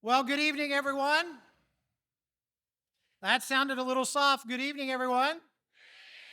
Well, good evening, everyone. That sounded a little soft. Good evening, everyone.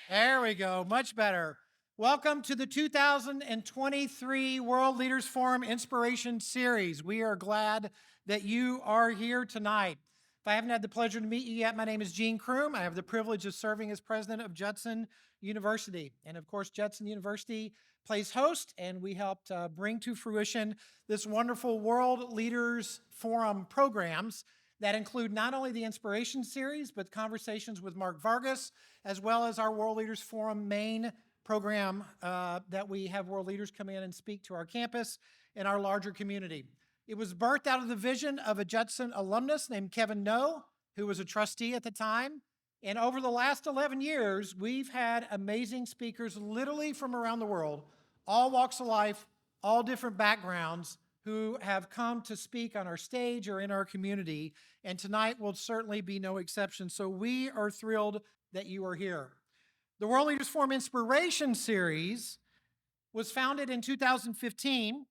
There we go. Much better. Welcome to the 2023 World Leaders Forum Inspiration Series. We are glad that you are here tonight. If I haven't had the pleasure to meet you yet, my name is Gene Kroom. I have the privilege of serving as president of Judson University. And of course, Judson University plays host, and we helped bring to fruition this wonderful World Leaders Forum programs that include not only the Inspiration Series, but conversations with Mark Vargas, as well as our World Leaders Forum main program that we have world leaders come in and speak to our campus and our larger community. It was birthed out of the vision of a Judson alumnus named Kevin No, who was a trustee at the time. And over the last 11 years, we've had amazing speakers literally from around the world, all walks of life, all different backgrounds, who have come to speak on our stage or in our community. And tonight will certainly be no exception. So we are thrilled that you are here. The World Leaders Forum Inspiration Series was founded in 2015.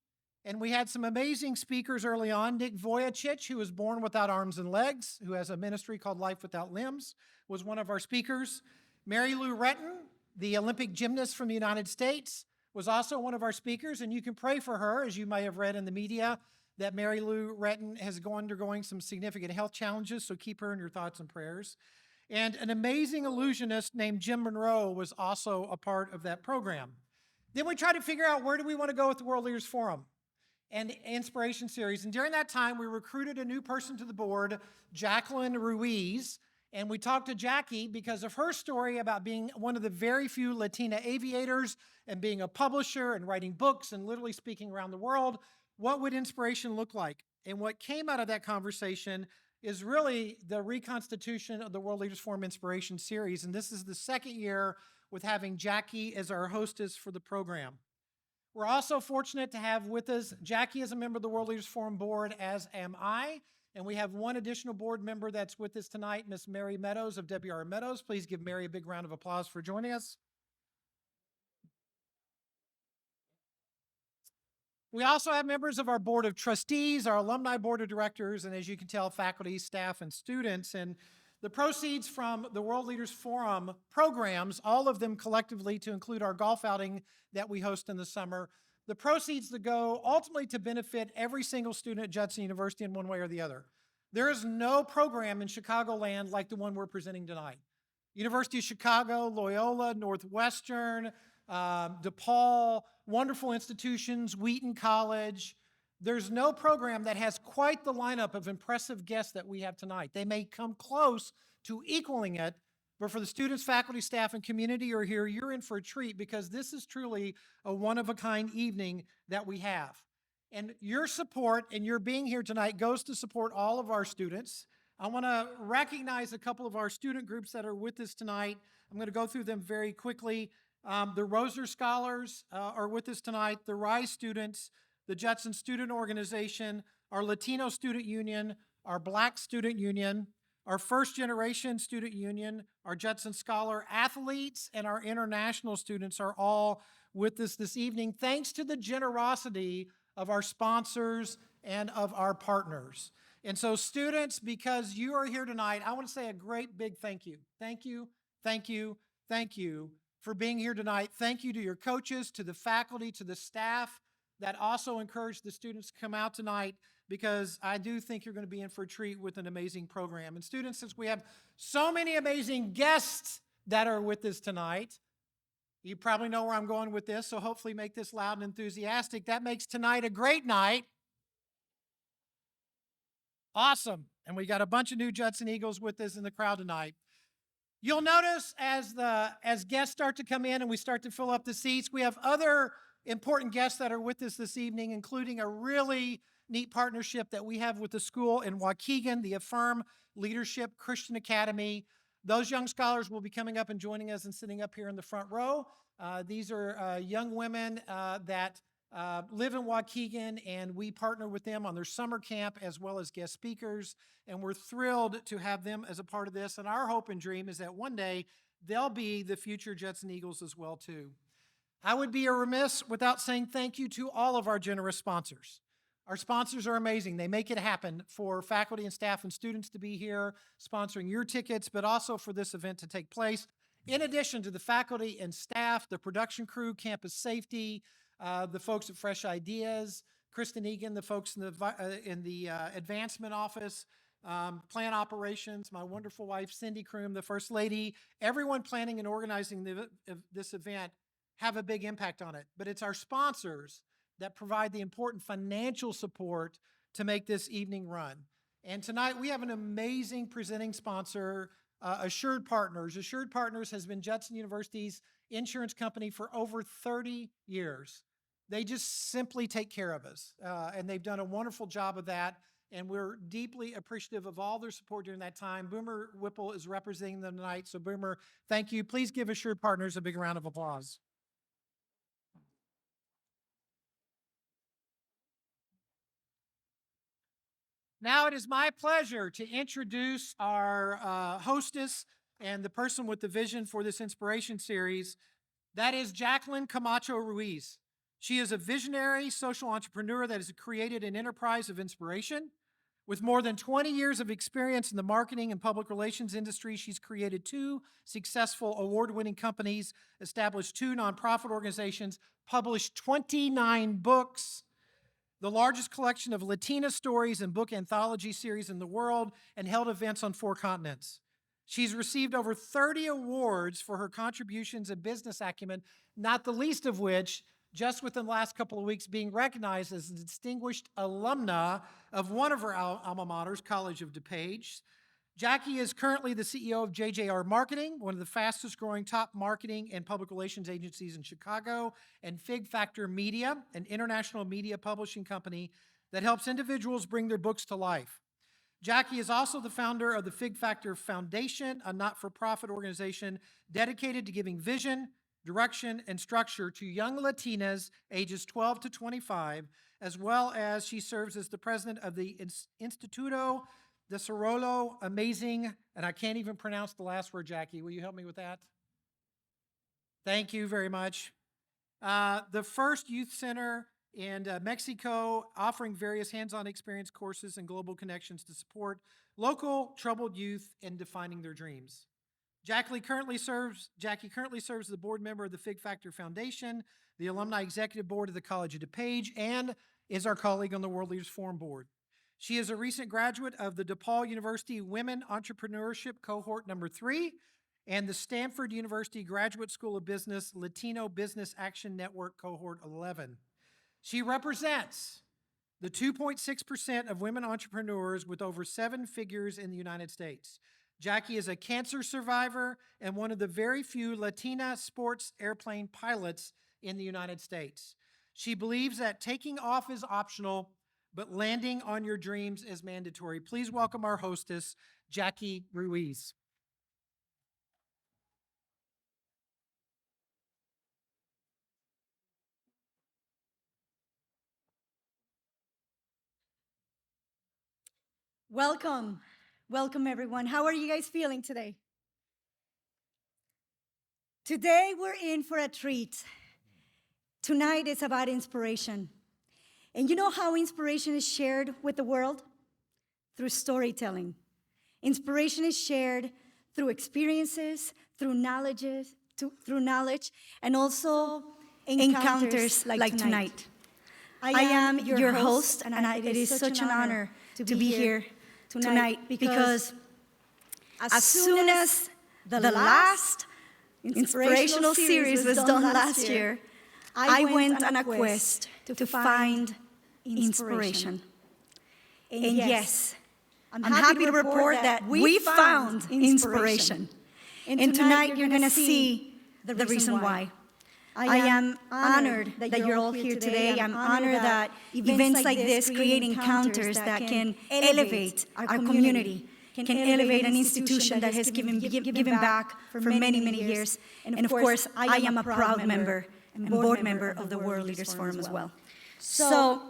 And we had some amazing speakers early on. Nick Vujicic, who was born without arms and legs, who has a ministry called Life Without Limbs, was one of our speakers. Mary Lou Retton, the Olympic gymnast from the United States, was also one of our speakers. And you can pray for her, as you may have read in the media, that Mary Lou Retton has undergoing some significant health challenges, so keep her in your thoughts and prayers. And an amazing illusionist named Jim Monroe was also a part of that program. Then we tried to figure out, where do we want to go with the World Leaders Forum and Inspiration Series. And during that time, we recruited a new person to the board, Jacqueline Ruiz. And we talked to Jackie because of her story about being one of the very few Latina aviators and being a publisher and writing books and literally speaking around the world. What would inspiration look like? And what came out of that conversation is really the reconstitution of the World Leaders Forum Inspiration Series. And this is the second year with having Jackie as our hostess for the program. We're also fortunate to have with us, Jackie is a member of the World Leaders Forum board, as am I. And we have one additional board member that's with us tonight, Miss Mary Meadows of WR Meadows. Please give Mary a big round of applause for joining us. We also have members of our board of trustees, our alumni board of directors, and as you can tell, faculty, staff, and students. And the proceeds from the World Leaders Forum programs, all of them collectively to include our golf outing that we host in the summer, the proceeds that go ultimately to benefit every single student at Judson University in one way or the other. There is no program in Chicagoland like the one we're presenting tonight. University of Chicago, Loyola, Northwestern, DePaul, wonderful institutions, Wheaton College. There's no program that has quite the lineup of impressive guests that we have tonight. They may come close to equaling it, but for the students, faculty, staff, and community who are here, you're in for a treat because this is truly a one-of-a-kind evening that we have. And your support and your being here tonight goes to support all of our students. I want to recognize a couple of our student groups that are with us tonight. I'm going to go through them very quickly. The Roser Scholars are with us tonight, the RISE students, the Judson Student Organization, our Latino Student Union, our Black Student Union, our First Generation Student Union, our Judson Scholar Athletes, and our international students are all with us this evening, thanks to the generosity of our sponsors and of our partners. And so students, because you are here tonight, I want to say a great big thank you. Thank you, thank you, thank you for being here tonight. Thank you to your coaches, to the faculty, to the staff that also encouraged the students to come out tonight, because I do think you're going to be in for a treat with an amazing program. And students, since we have so many amazing guests that are with us tonight, you probably know where I'm going with this, so hopefully make this loud and enthusiastic. That makes tonight a great night. Awesome. And we got a bunch of new Judson Eagles with us in the crowd tonight. You'll notice as guests start to come in and we start to fill up the seats, we have other important guests that are with us this evening, including a really neat partnership that we have with the school in Waukegan, the Affirm Leadership Christian Academy. Those young scholars will be coming up and joining us and sitting up here in the front row. These are young women that live in Waukegan, and we partner with them on their summer camp as well as guest speakers. And we're thrilled to have them as a part of this. And our hope and dream is that one day they'll be the future Judson Eagles as well, too. I would be remiss without saying thank you to all of our generous sponsors. Our sponsors are amazing. They make it happen for faculty and staff and students to be here, sponsoring your tickets, but also for this event to take place. In addition to the faculty and staff, the production crew, campus safety, the folks at Fresh Ideas, Kristen Egan, the folks in the advancement office, plan operations, my wonderful wife, Cindy Kroom, the First Lady, everyone planning and organizing this event have a big impact on it. But it's our sponsors that provide the important financial support to make this evening run. And tonight we have an amazing presenting sponsor, Assured Partners. Assured Partners has been Judson University's insurance company for over 30 years. They just simply take care of us, and they've done a wonderful job of that, and we're deeply appreciative of all their support during that time. Boomer Whipple is representing them tonight, so Boomer, thank you. Please give Assured Partners a big round of applause. Now it is my pleasure to introduce our hostess and the person with the vision for this inspiration series. That is Jacqueline Camacho Ruiz. She is a visionary social entrepreneur that has created an enterprise of inspiration. With more than 20 years of experience in the marketing and public relations industry, she's created 2 successful award-winning companies, established 2 nonprofit organizations, published 29 books, the largest collection of Latina stories and book anthology series in the world, and held events on 4 continents. She's received over 30 awards for her contributions and business acumen, not the least of which, just within the last couple of weeks, being recognized as a distinguished alumna of one of her alma maters, College of DuPage. Jackie is currently the CEO of JJR Marketing, one of the fastest growing top marketing and public relations agencies in Chicago, and Fig Factor Media, an international media publishing company that helps individuals bring their books to life. Jackie is also the founder of the Fig Factor Foundation, a not-for-profit organization dedicated to giving vision, direction, and structure to young Latinas ages 12 to 25, as well as she serves as the president of the Instituto Desarrollo Amazing, and I can't even pronounce the last word, Jackie. Will you help me with that? Thank you very much. The first youth center in Mexico, offering various hands-on experience courses and global connections to support local troubled youth in defining their dreams. Jackie currently serves as the board member of the Fig Factor Foundation, the alumni executive board of the College of DuPage, and is our colleague on the World Leaders Forum board. She is a recent graduate of the DePaul University Women Entrepreneurship Cohort number 3 and the Stanford University Graduate School of Business Latino Business Action Network Cohort 11. She represents the 2.6% of women entrepreneurs with over 7 figures in the United States. Jackie is a cancer survivor and one of the very few Latina sports airplane pilots in the United States. She believes that taking off is optional, but landing on your dreams is mandatory. Please welcome our hostess, Jackie Ruiz. Welcome. Welcome, everyone. How are you guys feeling today? Today, we're in for a treat. Tonight is about inspiration. And you know how inspiration is shared with the world? Through storytelling. Inspiration is shared through experiences, through knowledge, and also encounters like tonight. I am your host, and it is such an honor to be here tonight because as soon as the last inspirational series was done last year, I went on a quest to find inspiration. And yes, I'm happy to report that we found inspiration. And tonight you're going to see the reason why. I am honored that you're all here today. I'm honored that events like this create encounters that can elevate our community, can elevate an institution that has given back for many, many years. And of course, I am a proud member and board member of the World Leaders Forum as well. So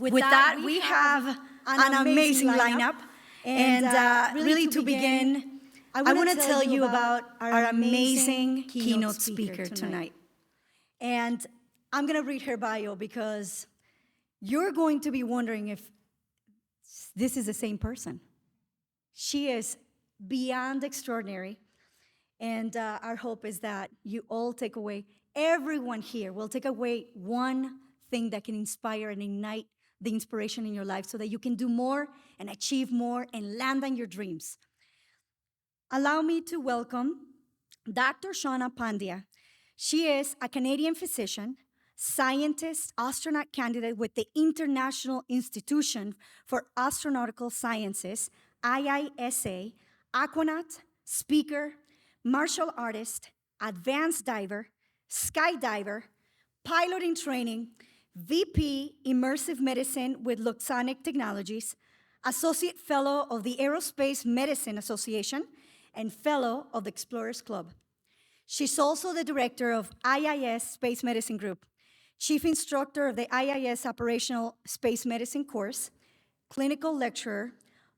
with that, we have an amazing lineup. And really to begin, I want to tell you about our amazing keynote speaker tonight. And I'm going to read her bio because You're going to be wondering if this is the same person. She is beyond extraordinary. And our hope is that you all take away, everyone here will take away one thing that can inspire and ignite the inspiration in your life so that you can do more and achieve more and land on your dreams. Allow me to welcome Dr. Shawna Pandya. She is a Canadian physician, scientist, astronaut candidate with the International Institution for Astronautical Sciences, IISA, aquanaut, speaker, martial artist, advanced diver, skydiver, pilot in training, VP Immersive Medicine with Luxonic Technologies, Associate Fellow of the Aerospace Medicine Association, and Fellow of the Explorers Club. She's also the director of IIS Space Medicine Group, chief instructor of the IIS Operational Space Medicine course, clinical lecturer,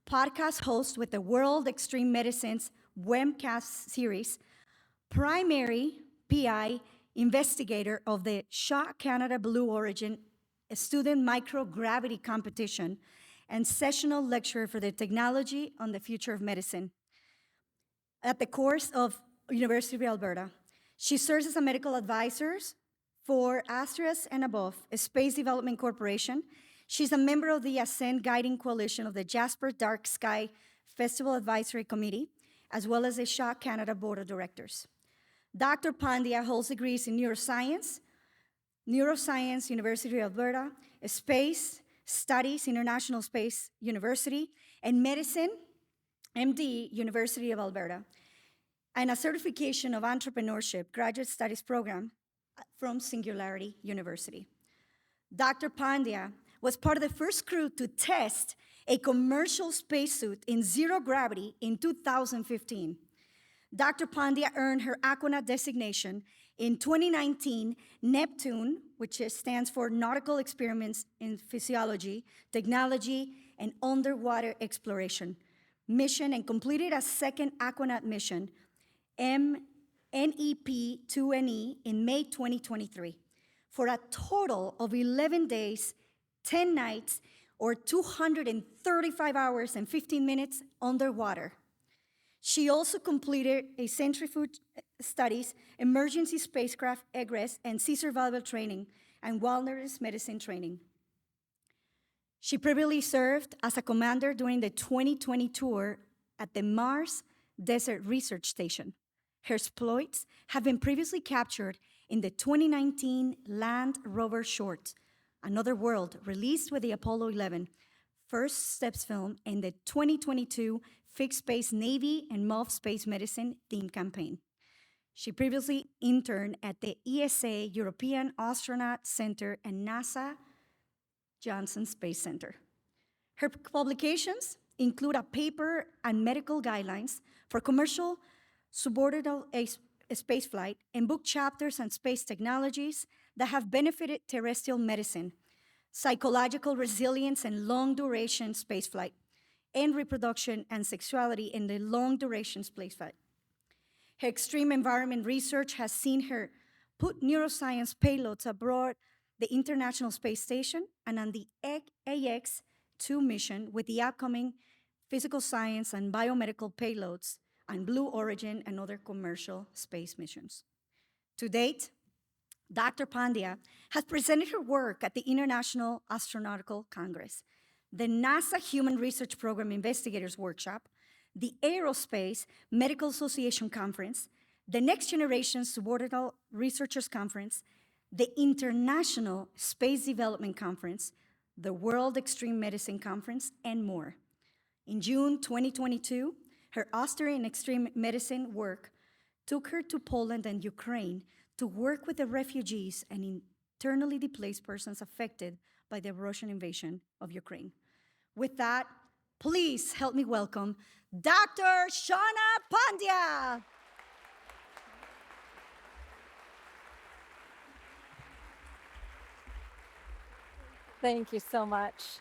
podcast host with the World Extreme Medicine's webcast series, primary PI investigator of the Shaw Canada Blue Origin student microgravity competition, and sessional lecturer for the technology on the future of medicine at the course of University of Alberta. She serves as a medical advisor for Astras and Above, a space development corporation. She's a member of the Ascend Guiding Coalition of the Jasper Dark Sky Festival Advisory Committee, as well as the Shaw Canada Board of Directors. Dr. Pandya holds degrees in neuroscience, University of Alberta, Space Studies, International Space University, and Medicine, MD, University of Alberta, and a certification of entrepreneurship graduate studies program from Singularity University. Dr. Pandya was part of the first crew to test a commercial spacesuit in zero gravity in 2015. Dr. Pandya earned her aquanaut designation in 2019 Neptune, which stands for Nautical Experiments in Physiology, Technology, and Underwater Exploration mission, and completed a second aquanaut mission, NEP-2NE, in May 2023, for a total of 11 days, 10 nights, or 235 hours and 15 minutes underwater. She also completed a centrifuge studies, emergency spacecraft egress, and sea survival training, and wilderness medicine training. She previously served as a commander during the 2020 tour at the Mars Desert Research Station. Her exploits have been previously captured in the 2019 Land Rover short, Another World, released with the Apollo 11 First Steps film, and the 2022 Fixed Space Navy and MOV Space Medicine theme campaign. She previously interned at the ESA European Astronaut Center and NASA Johnson Space Center. Her publications include a paper on medical guidelines for commercial suborbital spaceflight and book chapters on space technologies that have benefited terrestrial medicine, psychological resilience and long-duration spaceflight, and reproduction and sexuality in the long-duration spaceflight. Her extreme environment research has seen her put neuroscience payloads aboard the International Space Station and on the AX-2 mission with the upcoming physical science and biomedical payloads on Blue Origin and other commercial space missions. To date, Dr. Pandya has presented her work at the International Astronautical Congress, the NASA Human Research Program Investigators Workshop, the Aerospace Medical Association Conference, the Next Generation Suborbital Researchers Conference, the International Space Development Conference, the World Extreme Medicine Conference, and more. In June 2022, her austere and extreme medicine work took her to Poland and Ukraine to work with the refugees and internally displaced persons affected by the Russian invasion of Ukraine. With that, please help me welcome Dr. Shawna Pandya. Thank you so much.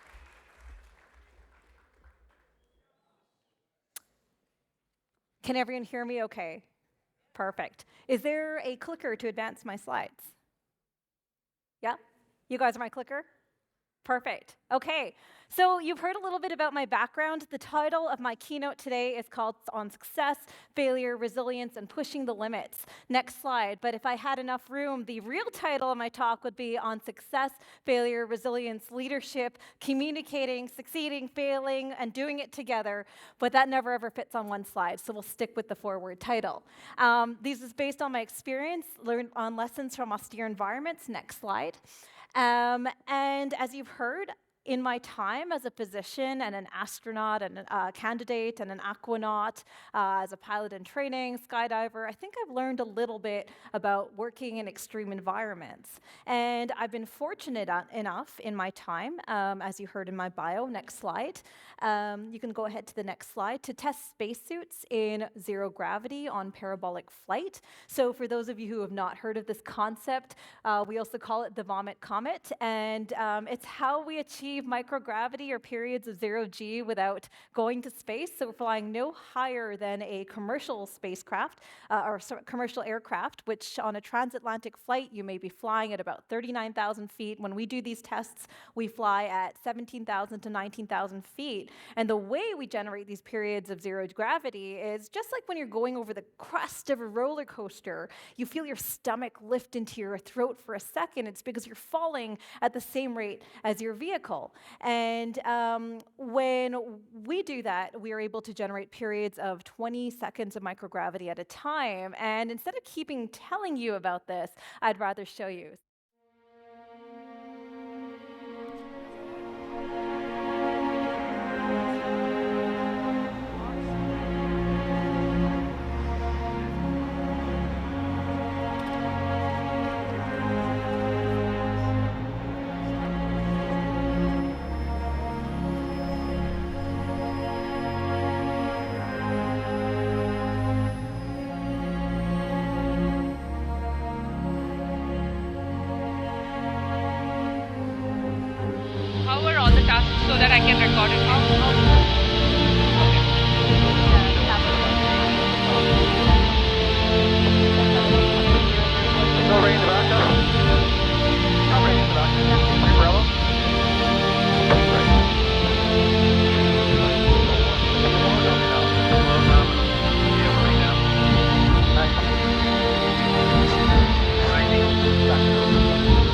Can everyone hear me okay? Perfect. Is there a clicker to advance my slides? Yeah? You guys are my clicker? Perfect. Okay. So you've heard a little bit about my background. The title of my keynote today is called On Success, Failure, Resilience, and Pushing the Limits. Next slide. But if I had enough room, the real title of my talk would be On Success, Failure, Resilience, Leadership, Communicating, Succeeding, Failing, and Doing it Together. But that never ever fits on one slide, so we'll stick with the four-word title. This is based on my experience, learned on lessons from austere environments. Next slide. And as you've heard, in my time as a physician and an astronaut and a candidate and an aquanaut, as a pilot in training, skydiver, I think I've learned a little bit about working in extreme environments. And I've been fortunate enough in my time, as you heard in my bio, next slide, you can go ahead to the next slide, to test spacesuits in zero gravity on parabolic flight. So for those of you who have not heard of this concept, we also call it the vomit comet, and it's how we achieve microgravity or periods of zero G without going to space. So we're flying no higher than a commercial spacecraft commercial aircraft, which on a transatlantic flight, you may be flying at about 39,000 feet. When we do these tests, we fly at 17,000 to 19,000 feet. And the way we generate these periods of zero gravity is just like when you're going over the crest of a roller coaster, you feel your stomach lift into your throat for a second. It's because you're falling at the same rate as your vehicle. And when we do that, we are able to generate periods of 20 seconds of microgravity at a time. And instead of telling you about this, I'd rather show you. Cover all the tasks so that I can record it. No rain in the back, no rain in the back. Umbrella?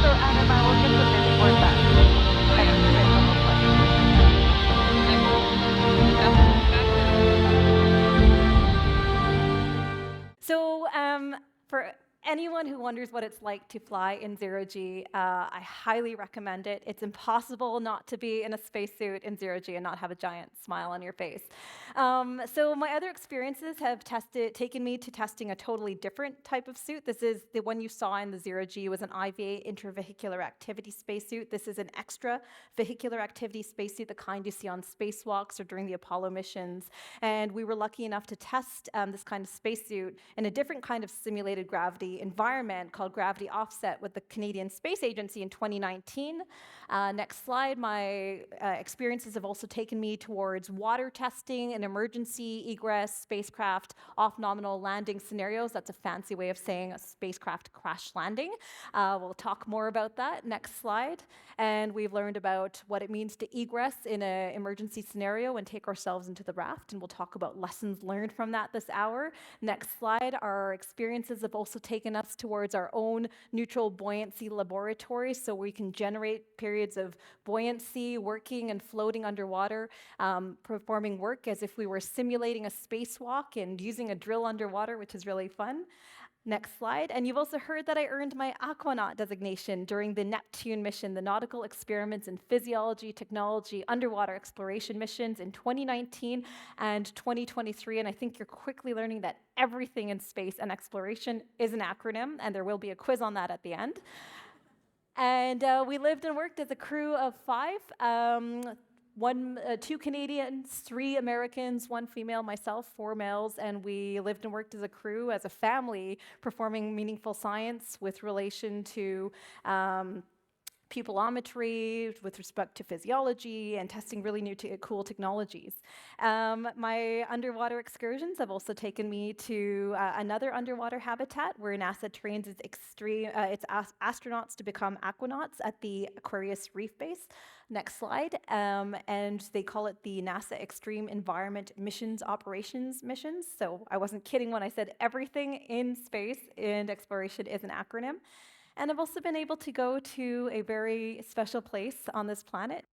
So Adam, I will get the report back. So for anyone who wonders what it's like to fly in zero G, I highly recommend it. It's impossible not to be in a spacesuit in zero G and not have a giant smile on your face. So my other experiences have taken me to testing a totally different type of suit. This is the one you saw in the zero G was an IVA intravehicular activity spacesuit. This is an extra vehicular activity spacesuit, the kind you see on spacewalks or during the Apollo missions. And we were lucky enough to test this kind of spacesuit in a different kind of simulated gravity environment called gravity offset with the Canadian Space Agency in 2019. Next slide. My experiences have also taken me towards water testing and emergency egress spacecraft off nominal landing scenarios. That's a fancy way of saying a spacecraft crash landing. We'll talk more about that. Next slide. And we've learned about what it means to egress in an emergency scenario and take ourselves into the raft. And we'll talk about lessons learned from that this hour. Next slide. Our experiences have also taken us towards our own neutral buoyancy laboratory, so we can generate periods of buoyancy, working and floating underwater, performing work as if we were simulating a spacewalk and using a drill underwater, which is really fun. Next slide. And you've also heard that I earned my aquanaut designation during the Neptune mission, the Nautical Experiments in Physiology, Technology, Underwater Exploration missions in 2019 and 2023. And I think you're quickly learning that everything in space and exploration is an acronym, and there will be a quiz on that at the end. And we lived and worked as a crew of 5. 2 Canadians, 3 Americans, 1 female, myself, 4 males, and we lived and worked as a crew, as a family, performing meaningful science with relation to pupilometry with respect to physiology and testing really new cool technologies. My underwater excursions have also taken me to another underwater habitat where NASA trains its astronauts to become aquanauts at the Aquarius Reef Base. Next slide. And they call it the NASA Extreme Environment Missions Operations Missions. So I wasn't kidding when I said everything in space and exploration is an acronym. And I've also been able to go to a very special place on this planet.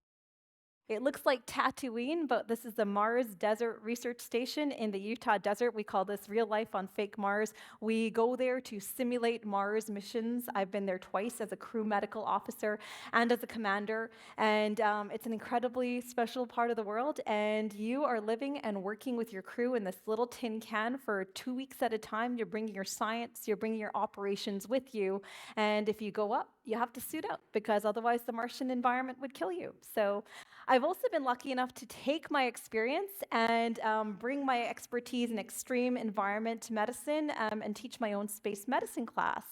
It looks like Tatooine, but this is the Mars Desert Research Station in the Utah desert. We call this real life on fake Mars. We go there to simulate Mars missions. I've been there twice as a crew medical officer and as a commander, and it's an incredibly special part of the world, and you are living and working with your crew in this little tin can for 2 weeks at a time. You're bringing your science, you're bringing your operations with you, and if you go up, you have to suit up because otherwise the Martian environment would kill you. So I've also been lucky enough to take my experience and bring my expertise in extreme environment medicine and teach my own space medicine class.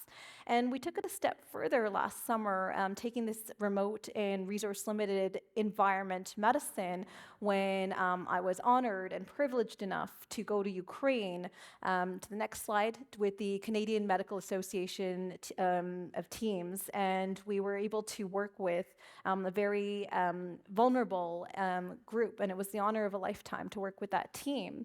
And we took it a step further last summer, taking this remote and resource-limited environment medicine when I was honored and privileged enough to go to Ukraine, to the next slide, with the Canadian Medical Association of teams. And we were able to work with a very vulnerable group, and it was the honor of a lifetime to work with that team.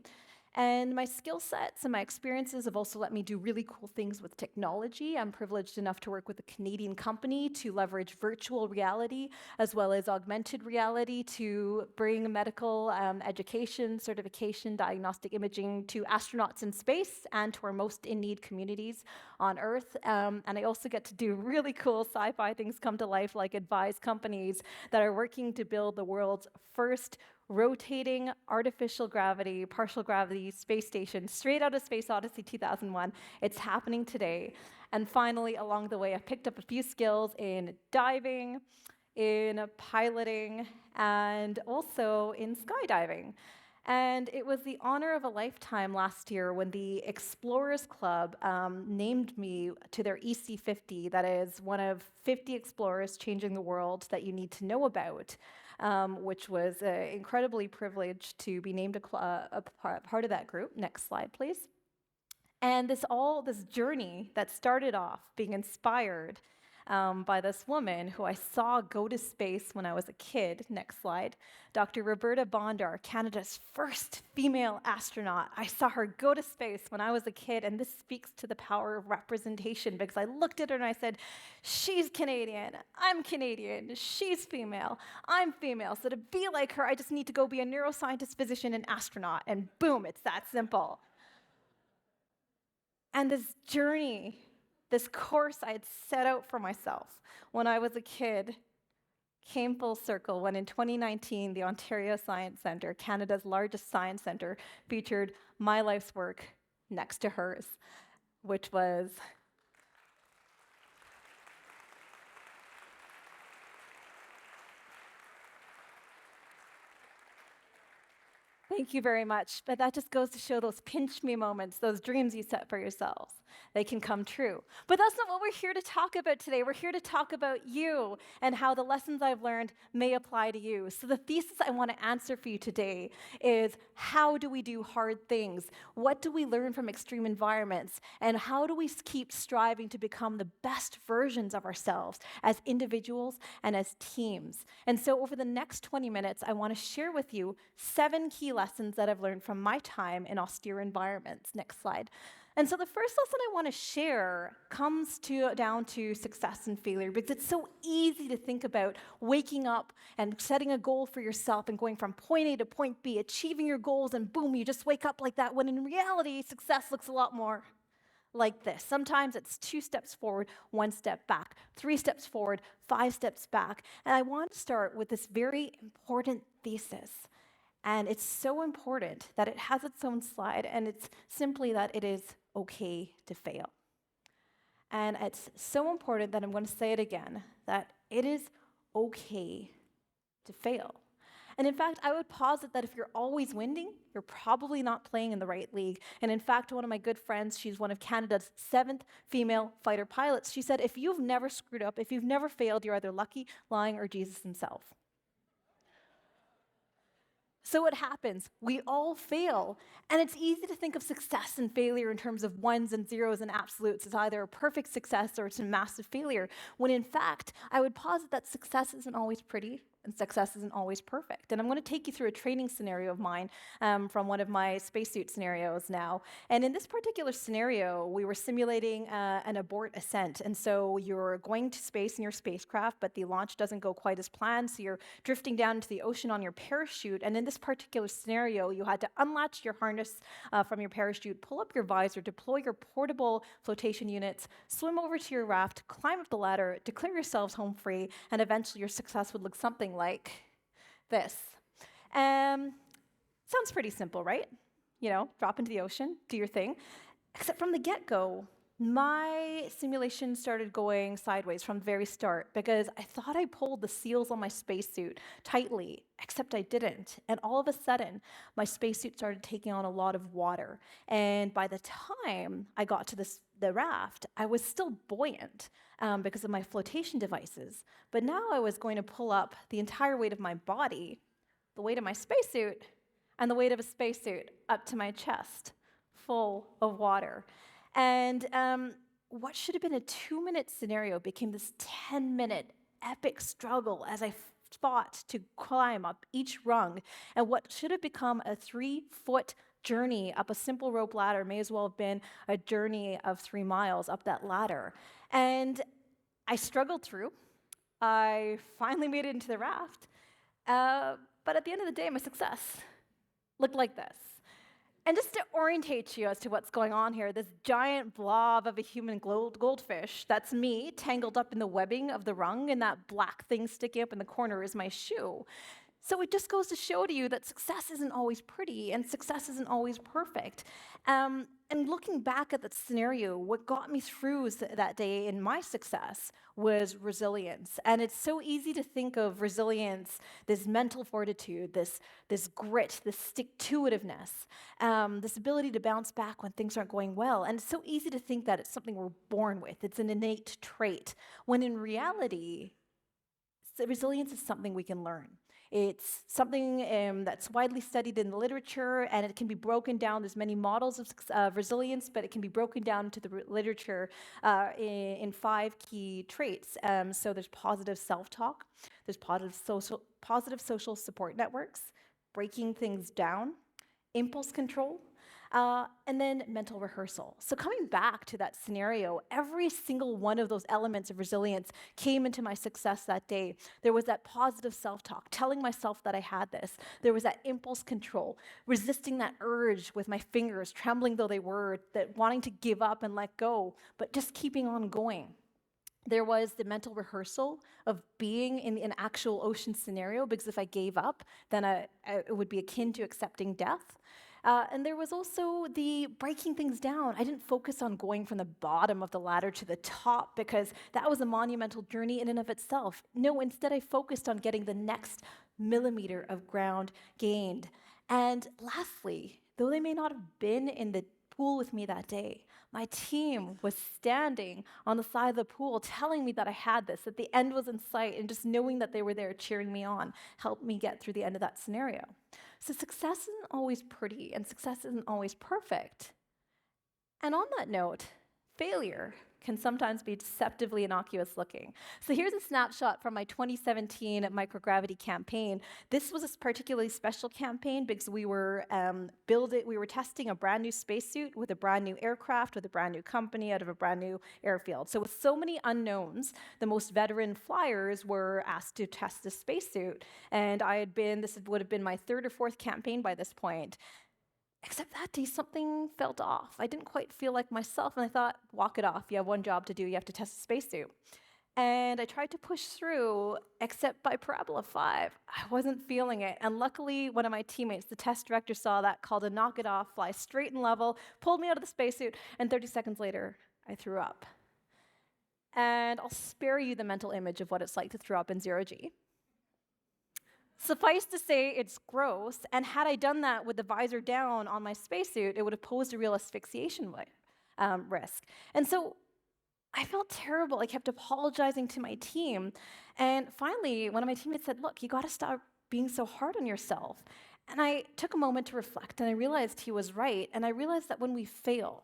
And my skill sets and my experiences have also let me do really cool things with technology. I'm privileged enough to work with a Canadian company to leverage virtual reality as well as augmented reality to bring medical education, certification, diagnostic imaging to astronauts in space and to our most in-need communities on Earth. And I also get to do really cool sci-fi things come to life, like advise companies that are working to build the world's first rotating artificial gravity, partial gravity space station, straight out of Space Odyssey 2001. It's happening today. And finally, along the way, I picked up a few skills in diving, in piloting, and also in skydiving. And it was the honor of a lifetime last year when the Explorers Club named me to their EC50, that is one of 50 explorers changing the world that you need to know about. Which was incredibly privileged to be named a part of that group. Next slide, please. And this journey that started off being inspired by this woman who I saw go to space when I was a kid. Next slide. Dr. Roberta Bondar, Canada's first female astronaut. I saw her go to space when I was a kid, and this speaks to the power of representation because I looked at her and I said, she's Canadian, I'm Canadian, she's female, I'm female. So to be like her, I just need to go be a neuroscientist, physician, and astronaut, and boom, it's that simple. And this journey, this course I had set out for myself when I was a kid came full circle when in 2019, the Ontario Science Centre, Canada's largest science centre, featured my life's work next to hers, which was Thank you very much. But that just goes to show those pinch me moments, those dreams you set for yourselves. They can come true. But that's not what we're here to talk about today. We're here to talk about you and how the lessons I've learned may apply to you. So the thesis I want to answer for you today is, how do we do hard things? What do we learn from extreme environments? And how do we keep striving to become the best versions of ourselves as individuals and as teams? And so over the next 20 minutes, I want to share with you 7 key lessons that I've learned from my time in austere environments. Next slide. And so the first lesson I want to share comes down to success and failure, because it's so easy to think about waking up and setting a goal for yourself and going from point A to point B, achieving your goals, and boom, you just wake up like that, when in reality, success looks a lot more like this. Sometimes it's 2 steps forward, 1 step back, 3 steps forward, 5 steps back. And I want to start with this very important thesis. And it's so important that it has its own slide, and it's simply that it is okay to fail. And it's so important that I'm going to say it again, that it is okay to fail. And in fact, I would posit that if you're always winning, you're probably not playing in the right league. And in fact, one of my good friends, she's one of Canada's 7th female fighter pilots, she said, if you've never screwed up, if you've never failed, you're either lucky, lying, or Jesus himself. So what happens? We all fail. And it's easy to think of success and failure in terms of ones and zeros and absolutes as either a perfect success or it's a massive failure, when in fact, I would posit that success isn't always pretty and success isn't always perfect. And I'm going to take you through a training scenario of mine from one of my spacesuit scenarios now. And in this particular scenario, we were simulating an abort ascent. And so you're going to space in your spacecraft, but the launch doesn't go quite as planned. So you're drifting down into the ocean on your parachute. And in this particular scenario, you had to unlatch your harness from your parachute, pull up your visor, deploy your portable flotation units, swim over to your raft, climb up the ladder, declare yourselves home free, and eventually your success would look something like this. Sounds pretty simple, right? You know, drop into the ocean, do your thing. Except from the get-go, my simulation started going sideways from the very start because I thought I pulled the seals on my spacesuit tightly, except I didn't. And all of a sudden, my spacesuit started taking on a lot of water. And by the time I got to the raft, I was still buoyant because of my flotation devices. But now I was going to pull up the entire weight of my body, the weight of my spacesuit, and the weight of a spacesuit up to my chest, full of water. And what should have been a 2-minute scenario became this 10-minute epic struggle as I fought to climb up each rung. And what should have become a 3-foot journey up a simple rope ladder may as well have been a journey of 3 miles up that ladder. And I struggled through. I finally made it into the raft. But at the end of the day, my success looked like this. And just to orientate you as to what's going on here, this giant blob of a human goldfish, that's me, tangled up in the webbing of the rung, and that black thing sticking up in the corner is my shoe. So it just goes to show to you that success isn't always pretty and success isn't always perfect. And looking back at that scenario, what got me through that day in my success was resilience. And it's so easy to think of resilience, this mental fortitude, this grit, this stick-to-itiveness, this ability to bounce back when things aren't going well. And it's so easy to think that it's something we're born with. It's an innate trait, when in reality, resilience is something we can learn. It's something that's widely studied in the literature, and it can be broken down. There's many models of resilience, but it can be broken down into the literature in 5 key traits. So there's positive self-talk, there's positive social support networks, breaking things down, impulse control, and then mental rehearsal. So coming back to that scenario, every single one of those elements of resilience came into my success that day. There was that positive self-talk, telling myself that I had this. There was that impulse control, resisting that urge with my fingers, trembling though they were, that wanting to give up and let go, but just keeping on going. There was the mental rehearsal of being in an actual ocean scenario, because if I gave up, then it would be akin to accepting death. And there was also the breaking things down. I didn't focus on going from the bottom of the ladder to the top because that was a monumental journey in and of itself. No, instead I focused on getting the next millimeter of ground gained. And lastly, though they may not have been in the pool with me that day, my team was standing on the side of the pool telling me that I had this, that the end was in sight, and just knowing that they were there cheering me on helped me get through the end of that scenario. So success isn't always pretty, and success isn't always perfect. And on that note, failure can sometimes be deceptively innocuous looking. So here's a snapshot from my 2017 microgravity campaign. This was a particularly special campaign because we were testing a brand new spacesuit with a brand new aircraft, with a brand new company out of a brand new airfield. So with so many unknowns, the most veteran flyers were asked to test the spacesuit. And this would have been my 3rd or 4th campaign by this point. Except that day, something felt off. I didn't quite feel like myself, and I thought, walk it off. You have one job to do. You have to test the spacesuit. And I tried to push through, except by parabola 5, I wasn't feeling it. And luckily, one of my teammates, the test director, saw that, called a knock it off, fly straight and level, pulled me out of the spacesuit, and 30 seconds later, I threw up. And I'll spare you the mental image of what it's like to throw up in 0G. Suffice to say, it's gross, and had I done that with the visor down on my spacesuit, it would have posed a real asphyxiation risk. And so I felt terrible. I kept apologizing to my team. And finally, one of my teammates said, "Look, you got to stop being so hard on yourself." And I took a moment to reflect, and I realized he was right. And I realized that when we fail,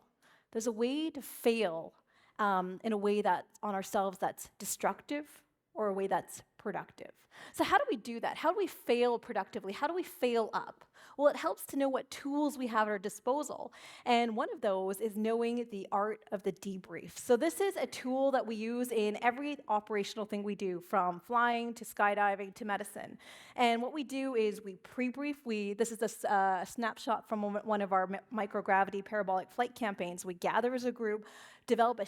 there's a way to fail in a way that on ourselves that's destructive or a way that's productive. So how do we do that? How do we fail productively? How do we fail up? Well, it helps to know what tools we have at our disposal. And one of those is knowing the art of the debrief. So this is a tool that we use in every operational thing we do, from flying to skydiving to medicine. And what we do is we pre-brief. This is a snapshot from one of our microgravity parabolic flight campaigns. We gather as a group, develop a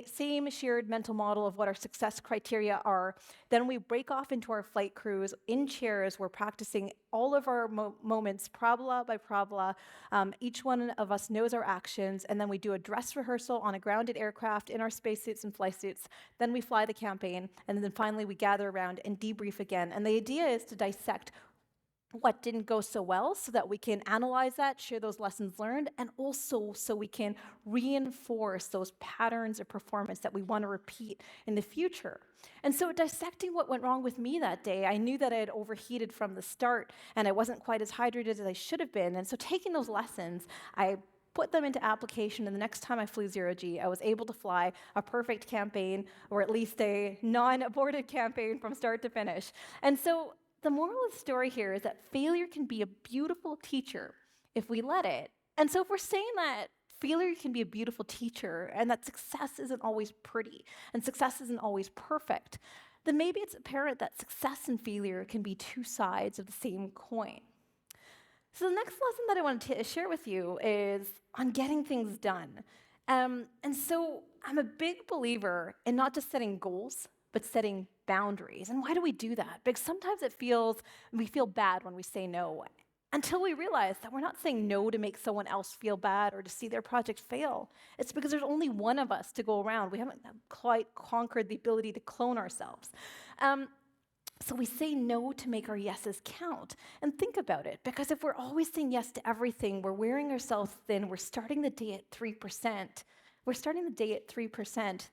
same shared mental model of what our success criteria are. Then we break off into our flight crews in chairs. We're practicing all of our moments, parabola by parabola. Each one of us knows our actions, and then we do a dress rehearsal on a grounded aircraft in our spacesuits and flysuits. Then we fly the campaign, and then finally we gather around and debrief again. And the idea is to dissect what didn't go so well so that we can analyze that, share those lessons learned, and also so we can reinforce those patterns of performance that we want to repeat in the future. And so dissecting what went wrong with me that day, I knew that I had overheated from the start and I wasn't quite as hydrated as I should have been. And so taking those lessons, I put them into application, and the next time I flew zero-G, I was able to fly a perfect campaign, or at least a non-aborted campaign from start to finish. And so the moral of the story here is that failure can be a beautiful teacher if we let it. And so if we're saying that failure can be a beautiful teacher and that success isn't always pretty and success isn't always perfect, then maybe it's apparent that success and failure can be two sides of the same coin. So the next lesson that I want to share with you is on getting things done. And so I'm a big believer in not just setting goals, but setting boundaries. And why do we do that? Because sometimes we feel bad when we say no, until we realize that we're not saying no to make someone else feel bad or to see their project fail. It's because there's only one of us to go around. We haven't quite conquered the ability to clone ourselves. So we say no to make our yeses count. And think about it, because if we're always saying yes to everything, we're wearing ourselves thin, we're starting the day at 3%.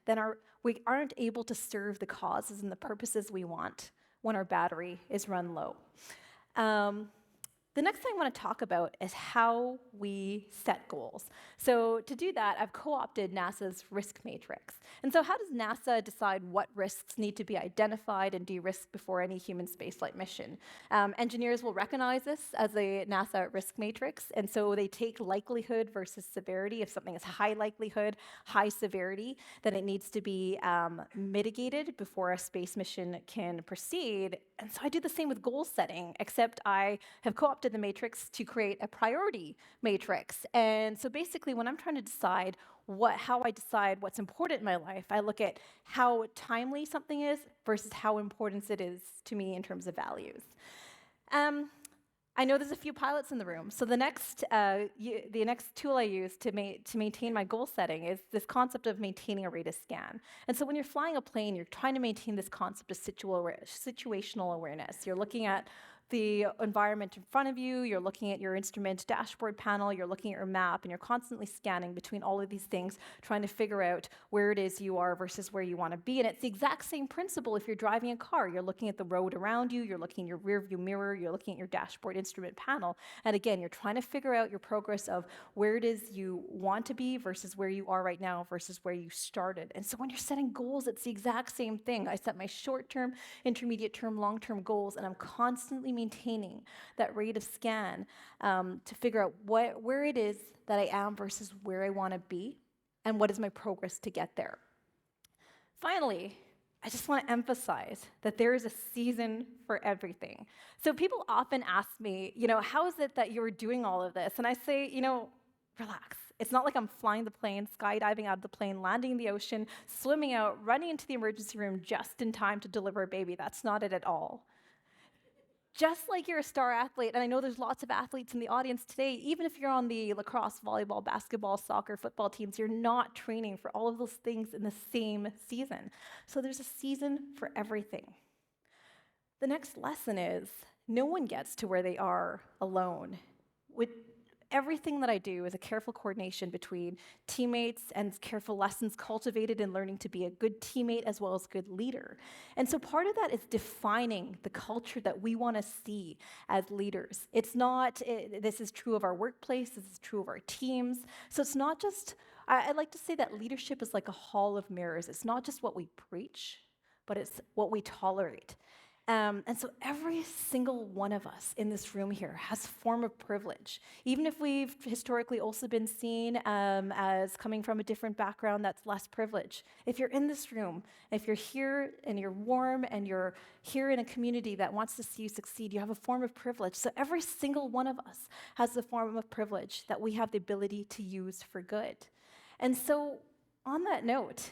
Then we aren't able to serve the causes and the purposes we want when our battery is run low. The next thing I want to talk about is how we set goals. So to do that, I've co-opted NASA's risk matrix. And so how does NASA decide what risks need to be identified and de-risked before any human spaceflight mission? Engineers will recognize this as a NASA risk matrix, and so they take likelihood versus severity. If something is high likelihood, high severity, then it needs to be mitigated before a space mission can proceed. And so I do the same with goal setting, except I have co-opted the matrix to create a priority matrix. And so basically, when I'm trying to decide how I decide what's important in my life, I look at how timely something is versus how important it is to me in terms of values. I know there's a few pilots in the room, so the next tool I use to maintain my goal setting is this concept of maintaining a rate of scan. And so when you're flying a plane, you're trying to maintain this concept of situational awareness. You're looking at the environment in front of you, you're looking at your instrument dashboard panel, you're looking at your map, and you're constantly scanning between all of these things, trying to figure out where it is you are versus where you want to be. And it's the exact same principle if you're driving a car. You're looking at the road around you, you're looking at your rear view mirror, you're looking at your dashboard instrument panel, and again, you're trying to figure out your progress of where it is you want to be versus where you are right now versus where you started. And so when you're setting goals, it's the exact same thing. I set my short-term, intermediate-term, long-term goals, and I'm constantly maintaining that rate of scan to figure out where it is that I am versus where I want to be and what is my progress to get there. Finally, I just want to emphasize that there is a season for everything. So people often ask me, how is it that you're doing all of this? And I say, relax. It's not like I'm flying the plane, skydiving out of the plane, landing in the ocean, swimming out, running into the emergency room just in time to deliver a baby. That's not it at all. Just like you're a star athlete, and I know there's lots of athletes in the audience today, even if you're on the lacrosse, volleyball, basketball, soccer, football teams, you're not training for all of those things in the same season. So there's a season for everything. The next lesson is No one gets to where they are alone. Everything that I do is a careful coordination between teammates and careful lessons cultivated in learning to be a good teammate as well as a good leader. And so part of that is defining the culture that we want to see as leaders. This is true of our workplace, this is true of our teams. So it's not just, I like to say that leadership is like a hall of mirrors. It's not just what we preach, but it's what we tolerate. And so every single one of us in this room here has a form of privilege, even if we've historically also been seen as coming from a different background that's less privileged. If you're in this room, if you're here and you're warm and you're here in a community that wants to see you succeed, you have a form of privilege. So every single one of us has a form of privilege that we have the ability to use for good. And so on that note,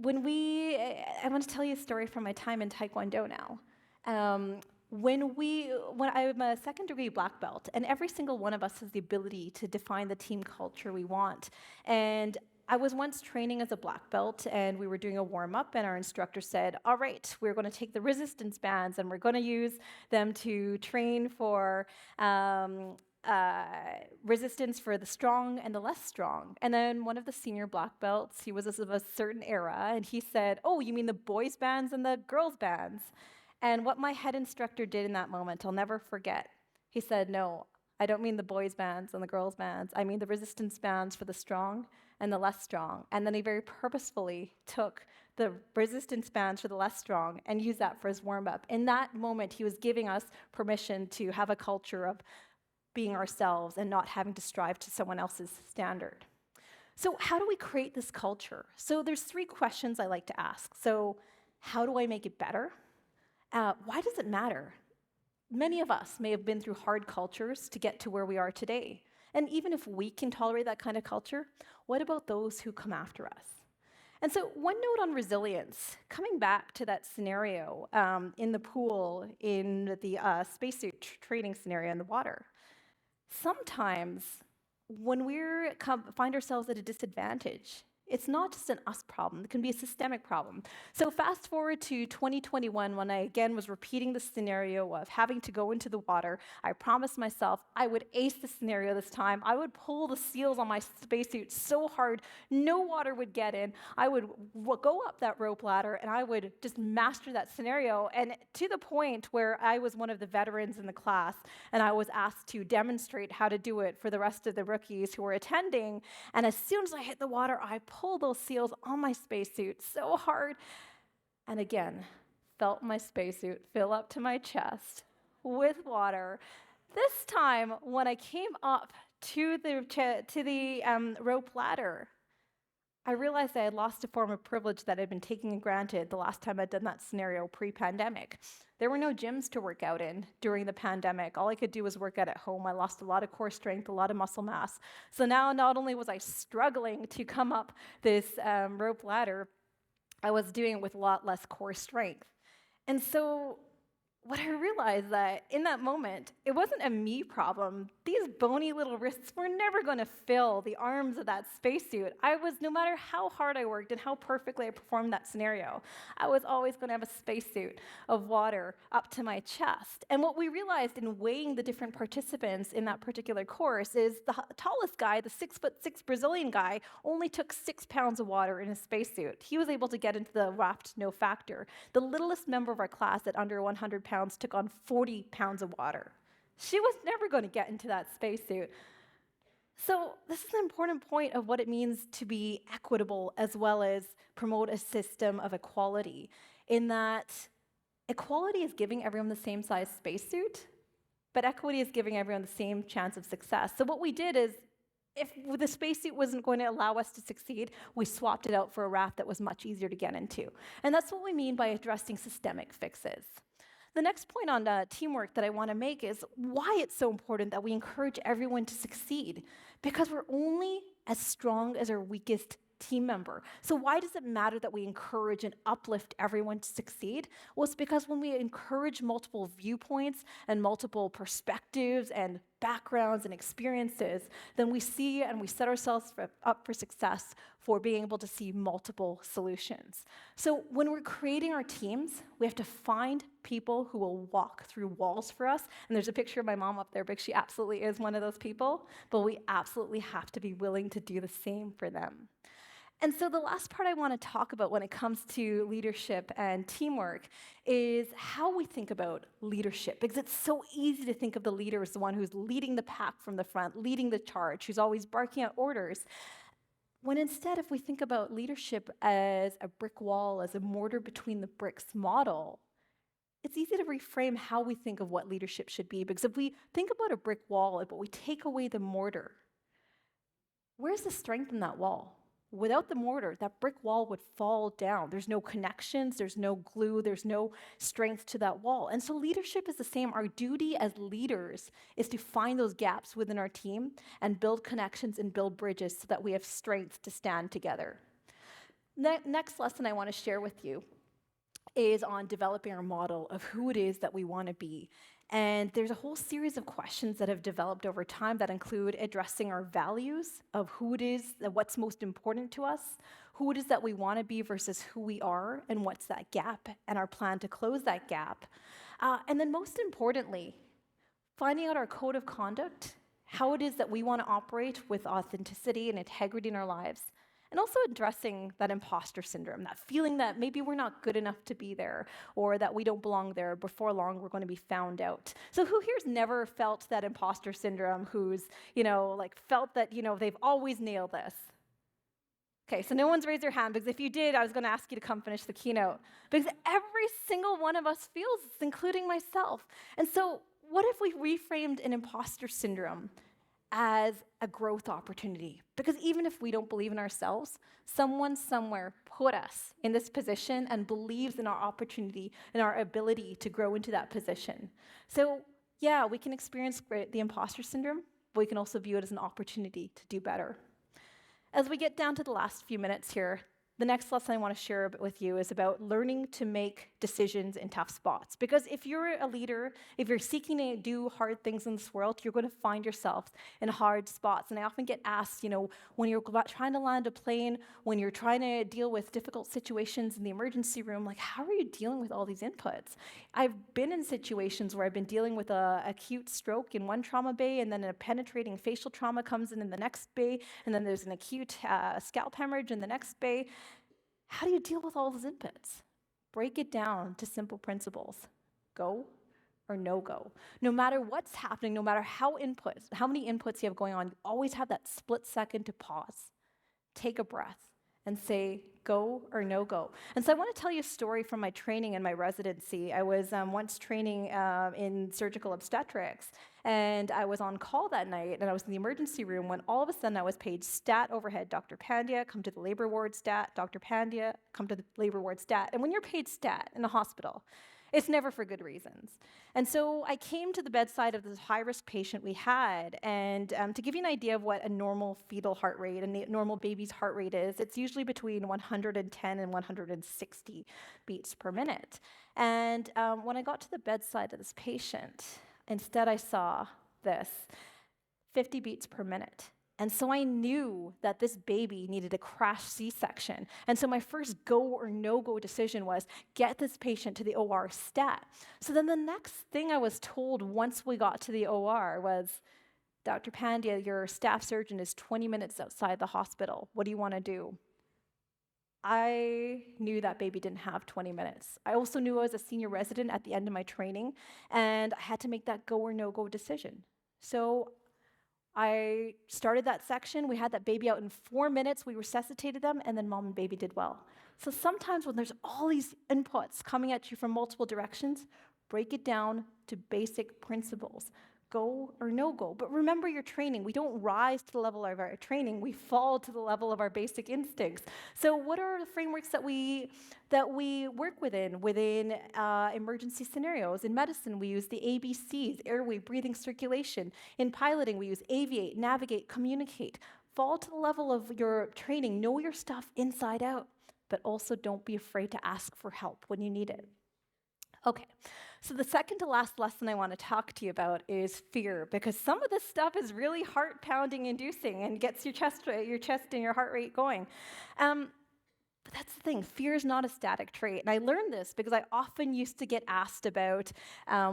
I want to tell you a story from my time in Taekwondo now. When I'm a second degree black belt, and every single one of us has the ability to define the team culture we want. And I was once training as a black belt, and we were doing a warm-up, and our instructor said, all right, we're going to take the resistance bands, and we're going to use them to train for resistance for the strong and the less strong. And then one of the senior black belts, he was of a certain era, and he said, oh, you mean the boys' bands and the girls' bands? And what my head instructor did in that moment, I'll never forget. He said, no, I don't mean the boys' bands and the girls' bands. I mean the resistance bands for the strong and the less strong. And then he very purposefully took the resistance bands for the less strong and used that for his warm-up. In that moment, he was giving us permission to have a culture of being ourselves and not having to strive to someone else's standard. So how do we create this culture? So there's 3 questions I like to ask. So how do I make it better? Why does it matter? Many of us may have been through hard cultures to get to where we are today. And even if we can tolerate that kind of culture, what about those who come after us? And so one note on resilience, coming back to that scenario in the pool, in the spacesuit training scenario in the water. Sometimes when we find ourselves at a disadvantage, it's not just an us problem, it can be a systemic problem. So fast forward to 2021, when I again was repeating the scenario of having to go into the water. I promised myself I would ace the scenario this time. I would pull the seals on my spacesuit so hard, no water would get in. I would go up that rope ladder and I would just master that scenario. And to the point where I was one of the veterans in the class and I was asked to demonstrate how to do it for the rest of the rookies who were attending. And as soon as I hit the water, I pulled those seals on my spacesuit so hard, and again, felt my spacesuit fill up to my chest with water. This time, when I came up to the rope ladder, I realized I had lost a form of privilege that I'd been taking for granted the last time I'd done that scenario pre-pandemic. There were no gyms to work out in during the pandemic. All I could do was work out at home. I lost a lot of core strength, a lot of muscle mass. So now not only was I struggling to come up this rope ladder, I was doing it with a lot less core strength. And so what I realized that in that moment, it wasn't a me problem. These bony little wrists were never going to fill the arms of that spacesuit. No matter how hard I worked and how perfectly I performed that scenario, I was always going to have a spacesuit of water up to my chest. And what we realized in weighing the different participants in that particular course is the tallest guy, the 6'6" Brazilian guy, only took 6 pounds of water in his spacesuit. He was able to get into the raft no factor. The littlest member of our class at under 100 pounds took on 40 pounds of water. She was never going to get into that spacesuit. So this is an important point of what it means to be equitable as well as promote a system of equality, in that equality is giving everyone the same size spacesuit, but equity is giving everyone the same chance of success. So what we did is, if the spacesuit wasn't going to allow us to succeed, we swapped it out for a raft that was much easier to get into. And that's what we mean by addressing systemic fixes. The next point on teamwork that I want to make is why it's so important that we encourage everyone to succeed. Because we're only as strong as our weakest team member. So why does it matter that we encourage and uplift everyone to succeed? Well, it's because when we encourage multiple viewpoints and multiple perspectives and backgrounds and experiences, then we see and we set ourselves up for success for being able to see multiple solutions. So when we're creating our teams, we have to find people who will walk through walls for us. And there's a picture of my mom up there because she absolutely is one of those people, but we absolutely have to be willing to do the same for them. And so the last part I want to talk about when it comes to leadership and teamwork is how we think about leadership, because it's so easy to think of the leader as the one who's leading the pack from the front, leading the charge, who's always barking out orders. When instead, if we think about leadership as a brick wall, as a mortar between the bricks model, it's easy to reframe how we think of what leadership should be, because if we think about a brick wall, but we take away the mortar, where's the strength in that wall? Without the mortar, that brick wall would fall down. There's no connections, there's no glue, there's no strength to that wall. And so leadership is the same. Our duty as leaders is to find those gaps within our team and build connections and build bridges so that we have strength to stand together. Next lesson I want to share with you is on developing our model of who it is that we want to be. And there's a whole series of questions that have developed over time that include addressing our values of who it is, what's most important to us, who it is that we want to be versus who we are, and what's that gap, and our plan to close that gap. And then most importantly, finding out our code of conduct, how it is that we want to operate with authenticity and integrity in our lives. And also addressing that imposter syndrome, that feeling that maybe we're not good enough to be there or that we don't belong there. Before long, we're going to be found out. So who here's never felt that imposter syndrome, who's, felt that, they've always nailed this? Okay, so no one's raised their hand, because if you did, I was going to ask you to come finish the keynote. Because every single one of us feels this, including myself. And so what if we reframed an imposter syndrome as a growth opportunity? Because even if we don't believe in ourselves, someone somewhere put us in this position and believes in our opportunity and our ability to grow into that position. So yeah, we can experience the imposter syndrome, but we can also view it as an opportunity to do better. As we get down to the last few minutes here, the next lesson I want to share with you is about learning to make decisions in tough spots. Because if you're a leader, if you're seeking to do hard things in this world, you're going to find yourself in hard spots. And I often get asked, when you're trying to land a plane, when you're trying to deal with difficult situations in the emergency room, how are you dealing with all these inputs? I've been in situations where I've been dealing with an acute stroke in one trauma bay, and then a penetrating facial trauma comes in the next bay, and then there's an acute scalp hemorrhage in the next bay. How do you deal with all those inputs? Break it down to simple principles. Go or no go. No matter what's happening, no matter how many inputs you have going on, you always have that split second to pause, take a breath, and say go or no go. And so I want to tell you a story from my training and my residency. I was once training in surgical obstetrics, and I was on call that night, and I was in the emergency room when all of a sudden I was paid stat overhead. Dr. Pandya, come to the labor ward stat. Dr. Pandya, come to the labor ward stat. And when you're paid stat in a hospital, it's never for good reasons. And so I came to the bedside of this high-risk patient we had, and to give you an idea of what a normal fetal heart rate, a normal baby's heart rate is, it's usually between 110 and 160 beats per minute. And when I got to the bedside of this patient, instead I saw this, 50 beats per minute. And so I knew that this baby needed a crash C-section. And so my first go or no-go decision was get this patient to the OR stat. So then the next thing I was told once we got to the OR was, Dr. Pandya, your staff surgeon is 20 minutes outside the hospital. What do you want to do? I knew that baby didn't have 20 minutes. I also knew I was a senior resident at the end of my training, and I had to make that go or no-go decision. So I started that section. We had that baby out in 4 minutes. We resuscitated them, and then mom and baby did well. So sometimes when there's all these inputs coming at you from multiple directions, break it down to basic principles. Go or no go. But remember your training. We don't rise to the level of our training. We fall to the level of our basic instincts. So what are the frameworks that we work within emergency scenarios? In medicine, we use the ABCs, airway, breathing, circulation. In piloting, we use aviate, navigate, communicate. Fall to the level of your training. Know your stuff inside out, but also don't be afraid to ask for help when you need it. Okay, So the second to last lesson I want to talk to you about is fear, because some of this stuff is really heart-pounding inducing and gets your chest and your heart rate going. But that's the thing, fear is not a static trait. And I learned this because I often used to get asked about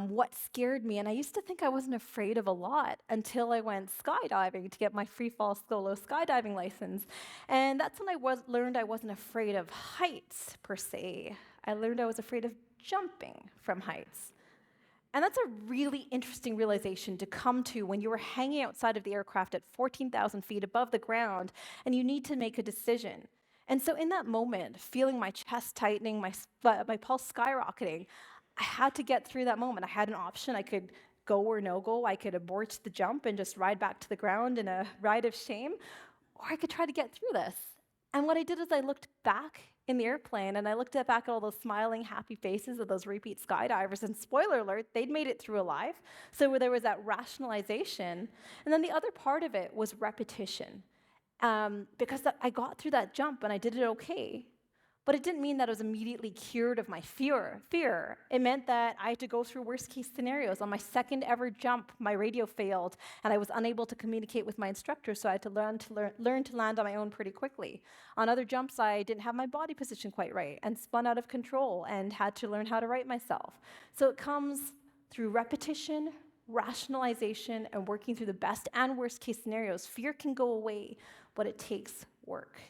what scared me. And I used to think I wasn't afraid of a lot until I went skydiving to get my free fall solo skydiving license. And that's when I learned I wasn't afraid of heights per se. I learned I was afraid of jumping from heights. And that's a really interesting realization to come to when you were hanging outside of the aircraft at 14,000 feet above the ground and you need to make a decision. And so in that moment, feeling my chest tightening, my pulse skyrocketing, I had to get through that moment. I had an option. I could go or no go. I could abort the jump and just ride back to the ground in a ride of shame, or I could try to get through this. And what I did is I looked back in the airplane and I looked back at all those smiling, happy faces of those repeat skydivers, and spoiler alert, they'd made it through alive. So there was that rationalization. And then the other part of it was repetition. Because I got through that jump and I did it okay, but it didn't mean that I was immediately cured of my fear. It meant that I had to go through worst case scenarios. On my second ever jump, my radio failed and I was unable to communicate with my instructor, so I had to learn to land on my own pretty quickly. On other jumps, I didn't have my body position quite right and spun out of control and had to learn how to right myself. So it comes through repetition, rationalization, and working through the best and worst case scenarios. Fear can go away, but it takes work.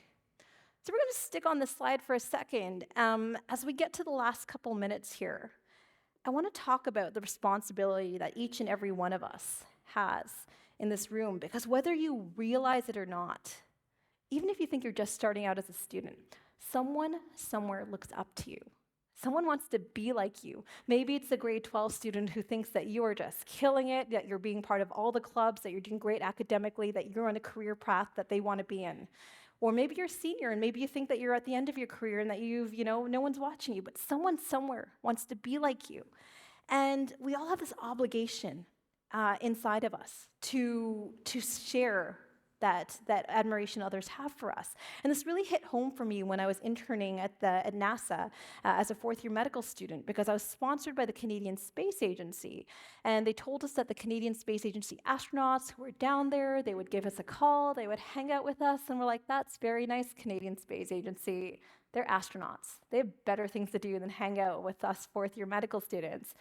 So we're going to stick on this slide for a second. As we get to the last couple minutes here, I want to talk about the responsibility that each and every one of us has in this room, because whether you realize it or not, even if you think you're just starting out as a student, someone somewhere looks up to you. Someone wants to be like you. Maybe it's a grade 12 student who thinks that you are just killing it, that you're being part of all the clubs, that you're doing great academically, that you're on a career path that they want to be in. Or maybe you're a senior and maybe you think that you're at the end of your career and that no one's watching you, but someone somewhere wants to be like you. And we all have this obligation inside of us to share that admiration others have for us. And this really hit home for me when I was interning at NASA as a fourth-year medical student, because I was sponsored by the Canadian Space Agency. And they told us that the Canadian Space Agency astronauts who were down there, they would give us a call, they would hang out with us, and we're like, that's very nice, Canadian Space Agency. They're astronauts. They have better things to do than hang out with us fourth-year medical students.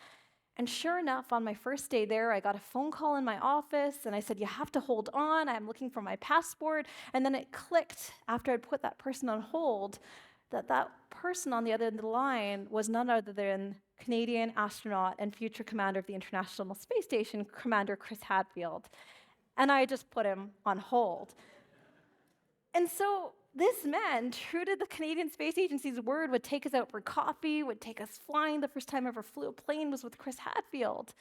And sure enough, on my first day there, I got a phone call in my office, and I said, you have to hold on, I'm looking for my passport. And then it clicked after I'd put that person on hold that that person on the other end of the line was none other than Canadian astronaut and future commander of the International Space Station, Commander Chris Hadfield. And I just put him on hold. And so this man, true to the Canadian Space Agency's word, would take us out for coffee, would take us flying. The first time I ever flew a plane was with Chris Hadfield,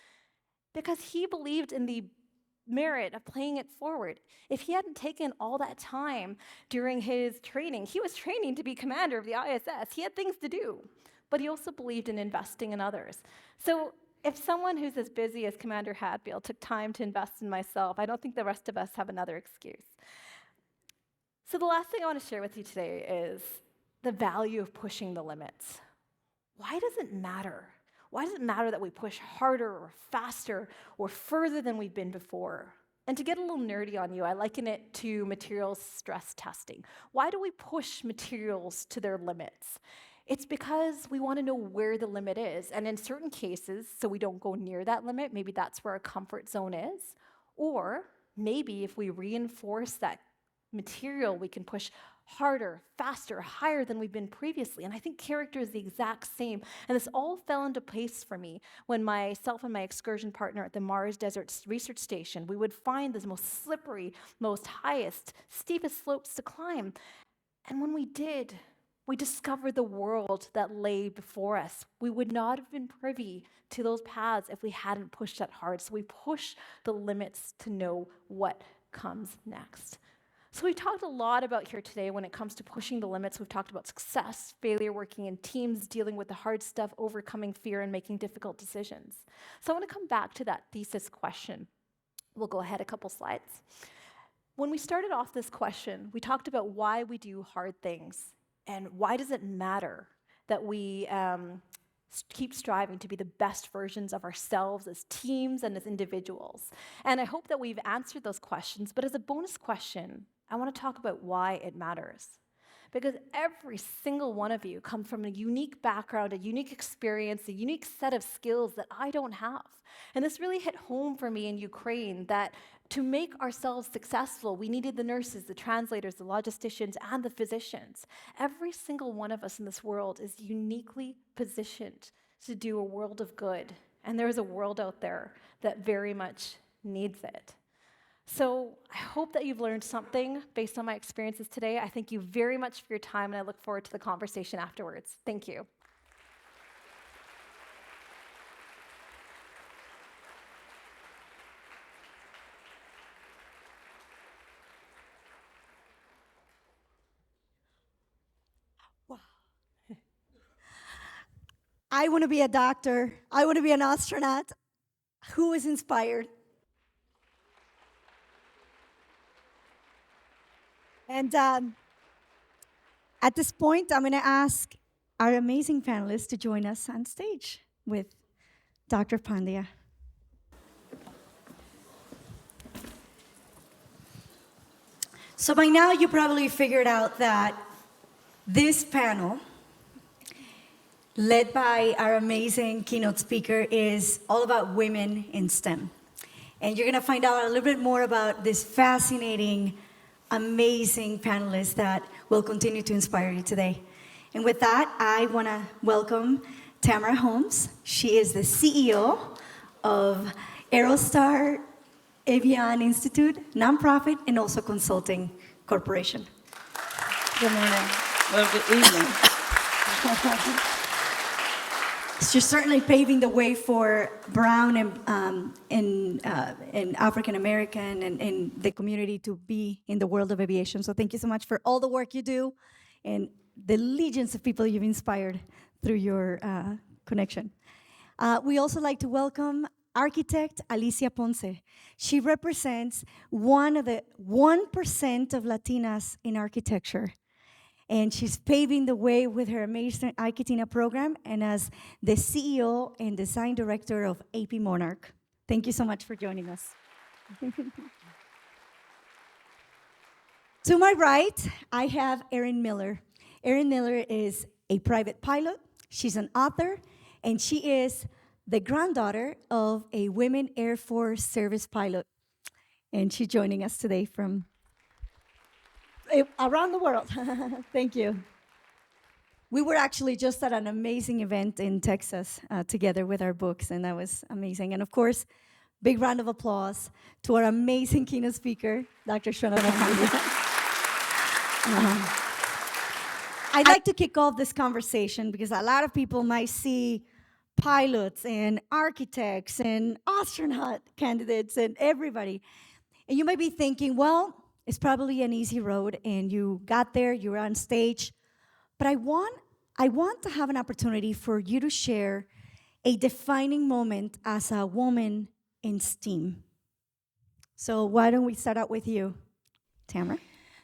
because he believed in the merit of playing it forward. If he hadn't taken all that time during his training, he was training to be commander of the ISS. He had things to do, but he also believed in investing in others. So if someone who's as busy as Commander Hadfield took time to invest in myself, I don't think the rest of us have another excuse. So the last thing I want to share with you today is the value of pushing the limits. Why does it matter? Why does it matter that we push harder or faster or further than we've been before? And to get a little nerdy on you, I liken it to materials stress testing. Why do we push materials to their limits? It's because we want to know where the limit is. And in certain cases, so we don't go near that limit, maybe that's where our comfort zone is. Or maybe if we reinforce that material, we can push harder, faster, higher than we've been previously. And I think character is the exact same. And this all fell into place for me when myself and my excursion partner at the Mars Desert Research Station, we would find the most slippery, most highest, steepest slopes to climb. And when we did, we discovered the world that lay before us. We would not have been privy to those paths if we hadn't pushed that hard. So we push the limits to know what comes next. So we've talked a lot about here today when it comes to pushing the limits. We've talked about success, failure, working in teams, dealing with the hard stuff, overcoming fear, and making difficult decisions. So I want to come back to that thesis question. We'll go ahead a couple slides. When we started off this question, we talked about why we do hard things and why does it matter that we keep striving to be the best versions of ourselves as teams and as individuals. And I hope that we've answered those questions, but as a bonus question, I want to talk about why it matters. Because every single one of you come from a unique background, a unique experience, a unique set of skills that I don't have. And this really hit home for me in Ukraine that to make ourselves successful, we needed the nurses, the translators, the logisticians, and the physicians. Every single one of us in this world is uniquely positioned to do a world of good. And there is a world out there that very much needs it. So I hope that you've learned something based on my experiences today. I thank you very much for your time, and I look forward to the conversation afterwards. Thank you. I want to be a doctor. I want to be an astronaut. Who is inspired? And at this point, I'm going to ask our amazing panelists to join us on stage with Dr. Pandya. So by now, you probably figured out that this panel, led by our amazing keynote speaker, is all about women in STEM. And you're going to find out a little bit more about this fascinating, amazing panelists that will continue to inspire you today. And with that, I want to welcome Tamara Holmes. She is the CEO of Aerostar Avian Institute, nonprofit, and also consulting corporation. Good morning. Well, good evening. You're certainly paving the way for brown and African American and the community to be in the world of aviation. So thank you so much for all the work you do and the legions of people you've inspired through your connection. We also like to welcome architect Alicia Ponce. She represents one of the 1% of Latinas in architecture. And she's paving the way with her amazing Architina program and as the CEO and design director of AP Monarch. Thank you so much for joining us. To my right, I have Erin Miller. Erin Miller is a private pilot. She's an author, and she is the granddaughter of a Women Air Force service pilot. And she's joining us today from around the world. Thank you. We were actually just at an amazing event in Texas together with our books, and that was amazing. And of course, big round of applause to our amazing keynote speaker, Dr. Shawna. I'd like to kick off this conversation because a lot of people might see pilots and architects and astronaut candidates and everybody. And you might be thinking, well, it's probably an easy road, and you got there, you were on stage. But I want to have an opportunity for you to share a defining moment as a woman in STEAM. So why don't we start out with you, Tamara?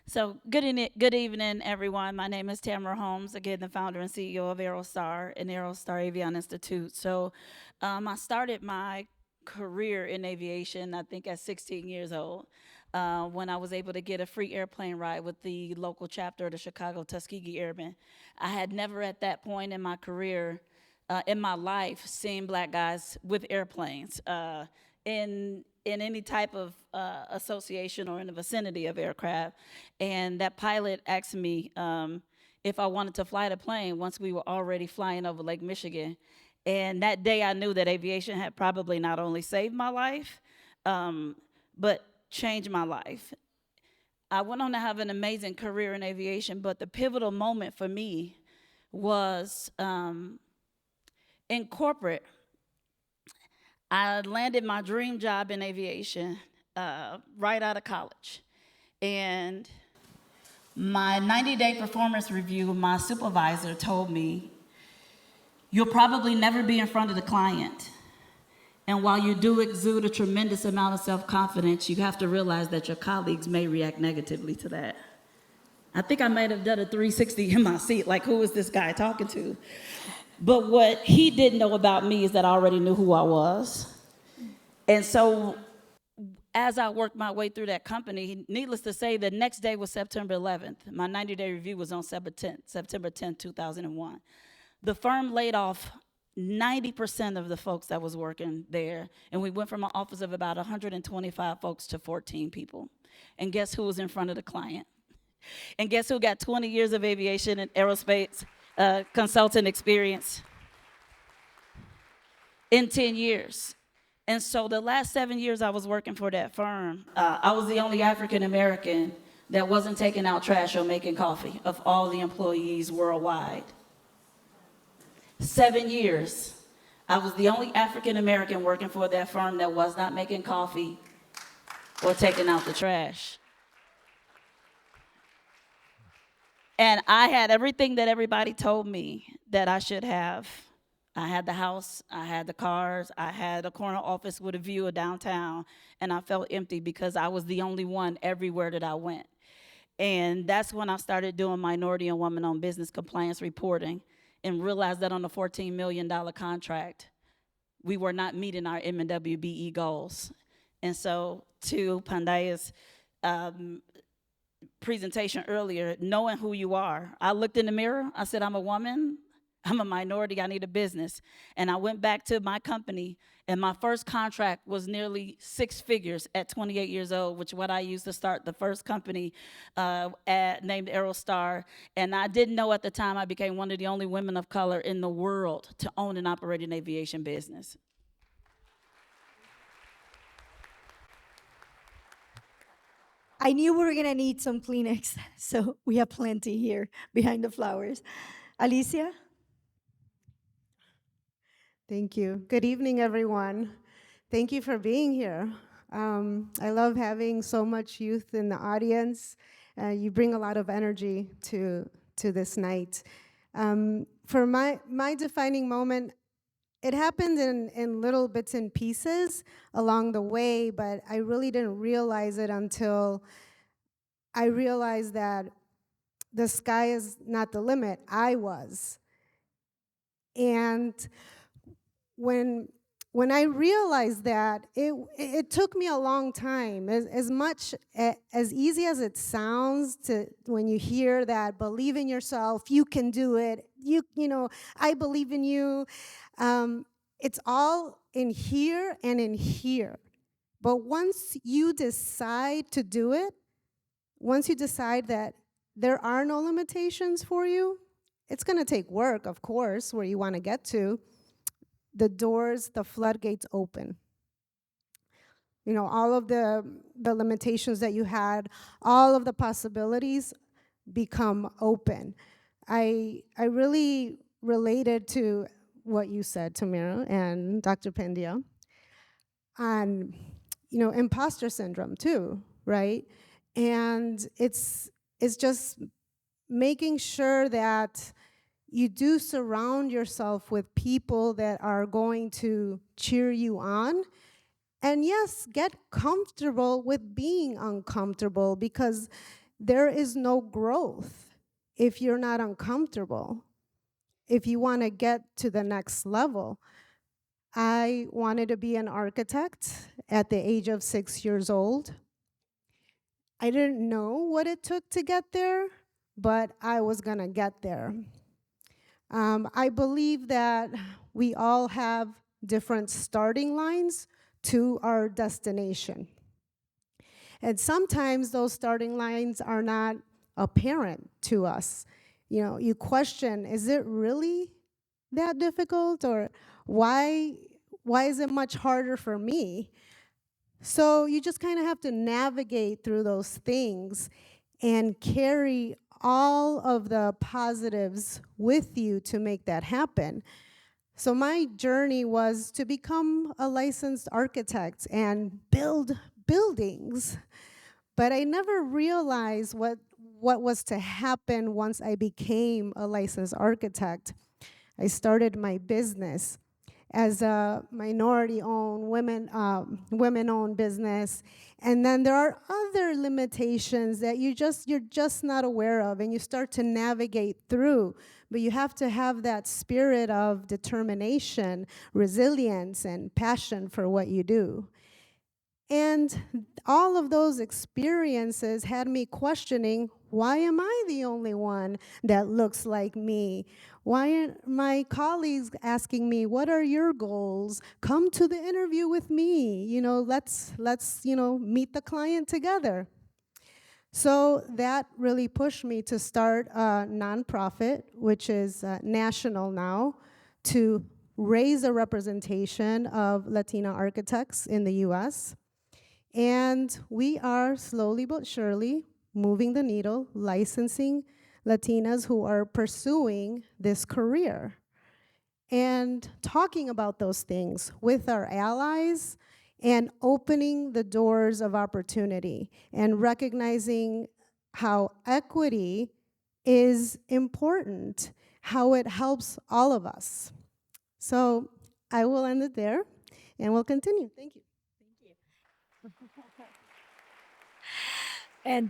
So good evening, everyone. My name is Tamara Holmes, again, the founder and CEO of Aerostar and Aerostar Avian Institute. So I started my career in aviation, I think at 16 years old. When I was able to get a free airplane ride with the local chapter of the Chicago Tuskegee Airmen. I had never at that point in my career, in my life, seen black guys with airplanes in any type of association or in the vicinity of aircraft. And that pilot asked me if I wanted to fly the plane once we were already flying over Lake Michigan. And that day I knew that aviation had probably not only saved my life, but changed my life. I went on to have an amazing career in aviation, but the pivotal moment for me was in corporate. I landed my dream job in aviation right out of college. And my 90-day performance review, my supervisor told me, you'll probably never be in front of the client. And while you do exude a tremendous amount of self-confidence, you have to realize that your colleagues may react negatively to that. I think I might have done a 360 in my seat, like, who is this guy talking to? But what he didn't know about me is that I already knew who I was. And so as I worked my way through that company, needless to say, the next day was September 11th. My 90-day review was on September 10th, 2001. The firm laid off 90% of the folks that was working there, and we went from an office of about 125 folks to 14 people. And guess who was in front of the client? And guess who got 20 years of aviation and aerospace consulting experience in 10 years? And so the last 7 years I was working for that firm, I was the only African American that wasn't taking out trash or making coffee of all the employees worldwide. 7 years, I was the only African American working for that firm that was not making coffee or taking out the trash. And I had everything that everybody told me that I should have. I had the house, I had the cars, I had a corner office with a view of downtown, and I felt empty because I was the only one everywhere that I went. And that's when I started doing minority and woman-owned business compliance reporting and realized that on a $14 million contract, we were not meeting our M&WBE goals. And so to Pandya's presentation earlier, knowing who you are, I looked in the mirror, I said, I'm a woman, I'm a minority, I need a business. And I went back to my company, and my first contract was nearly 6 figures at 28 years old, which is what I used to start the first company named Aerostar. And I didn't know at the time I became one of the only women of color in the world to own and operate an aviation business. I knew we were gonna need some Kleenex, so we have plenty here behind the flowers. Alicia? Thank you. Good evening, everyone. Thank you for being here. I love having so much youth in the audience. You bring a lot of energy to this night. For my defining moment, it happened in little bits and pieces along the way, but I really didn't realize it until I realized that the sky is not the limit. I was. And when I realized that, it took me a long time. As easy as it sounds to when you hear that, believe in yourself, you can do it, you know, I believe in you. It's all in here and in here. But once you decide to do it, once you decide that there are no limitations for you, it's gonna take work, of course, where you wanna get to. The doors, the floodgates open. You know, all of the limitations that you had, all of the possibilities become open. I really related to what you said, Tamara and Dr. Pandya, on, you know, imposter syndrome too, right? And it's just making sure that you do surround yourself with people that are going to cheer you on. And yes, get comfortable with being uncomfortable, because there is no growth if you're not uncomfortable. If you want to get to the next level. I wanted to be an architect at the age of 6 years old. I didn't know what it took to get there, but I was gonna get there. I believe that we all have different starting lines to our destination. And sometimes those starting lines are not apparent to us. You know, you question, is it really that difficult? Or why is it much harder for me? So you just kind of have to navigate through those things and carry all of the positives with you to make that happen. So my journey was to become a licensed architect and build buildings. But I never realized what was to happen once I became a licensed architect. I started my business. as a minority-owned, women-owned business. And then there are other limitations that you're just not aware of, and you start to navigate through. But you have to have that spirit of determination, resilience, and passion for what you do. And all of those experiences had me questioning, why am I the only one that looks like me? Why aren't my colleagues asking me, what are your goals? Come to the interview with me. Let's meet the client together. So that really pushed me to start a nonprofit, which is national now, to raise a representation of Latina architects in the US. And we are slowly but surely moving the needle, licensing Latinas who are pursuing this career. And talking about those things with our allies and opening the doors of opportunity and recognizing how equity is important, how it helps all of us. So I will end it there, and we'll continue. Thank you. And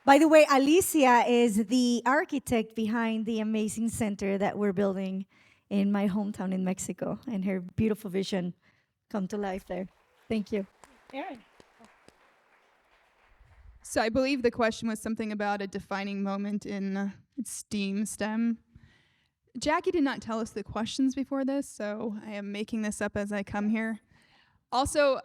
by the way, Alicia is the architect behind the amazing center that we're building in my hometown in Mexico, and her beautiful vision come to life there. Thank you. Erin. So I believe the question was something about a defining moment in STEM. Jackie did not tell us the questions before this, so I am making this up as I come here. Also,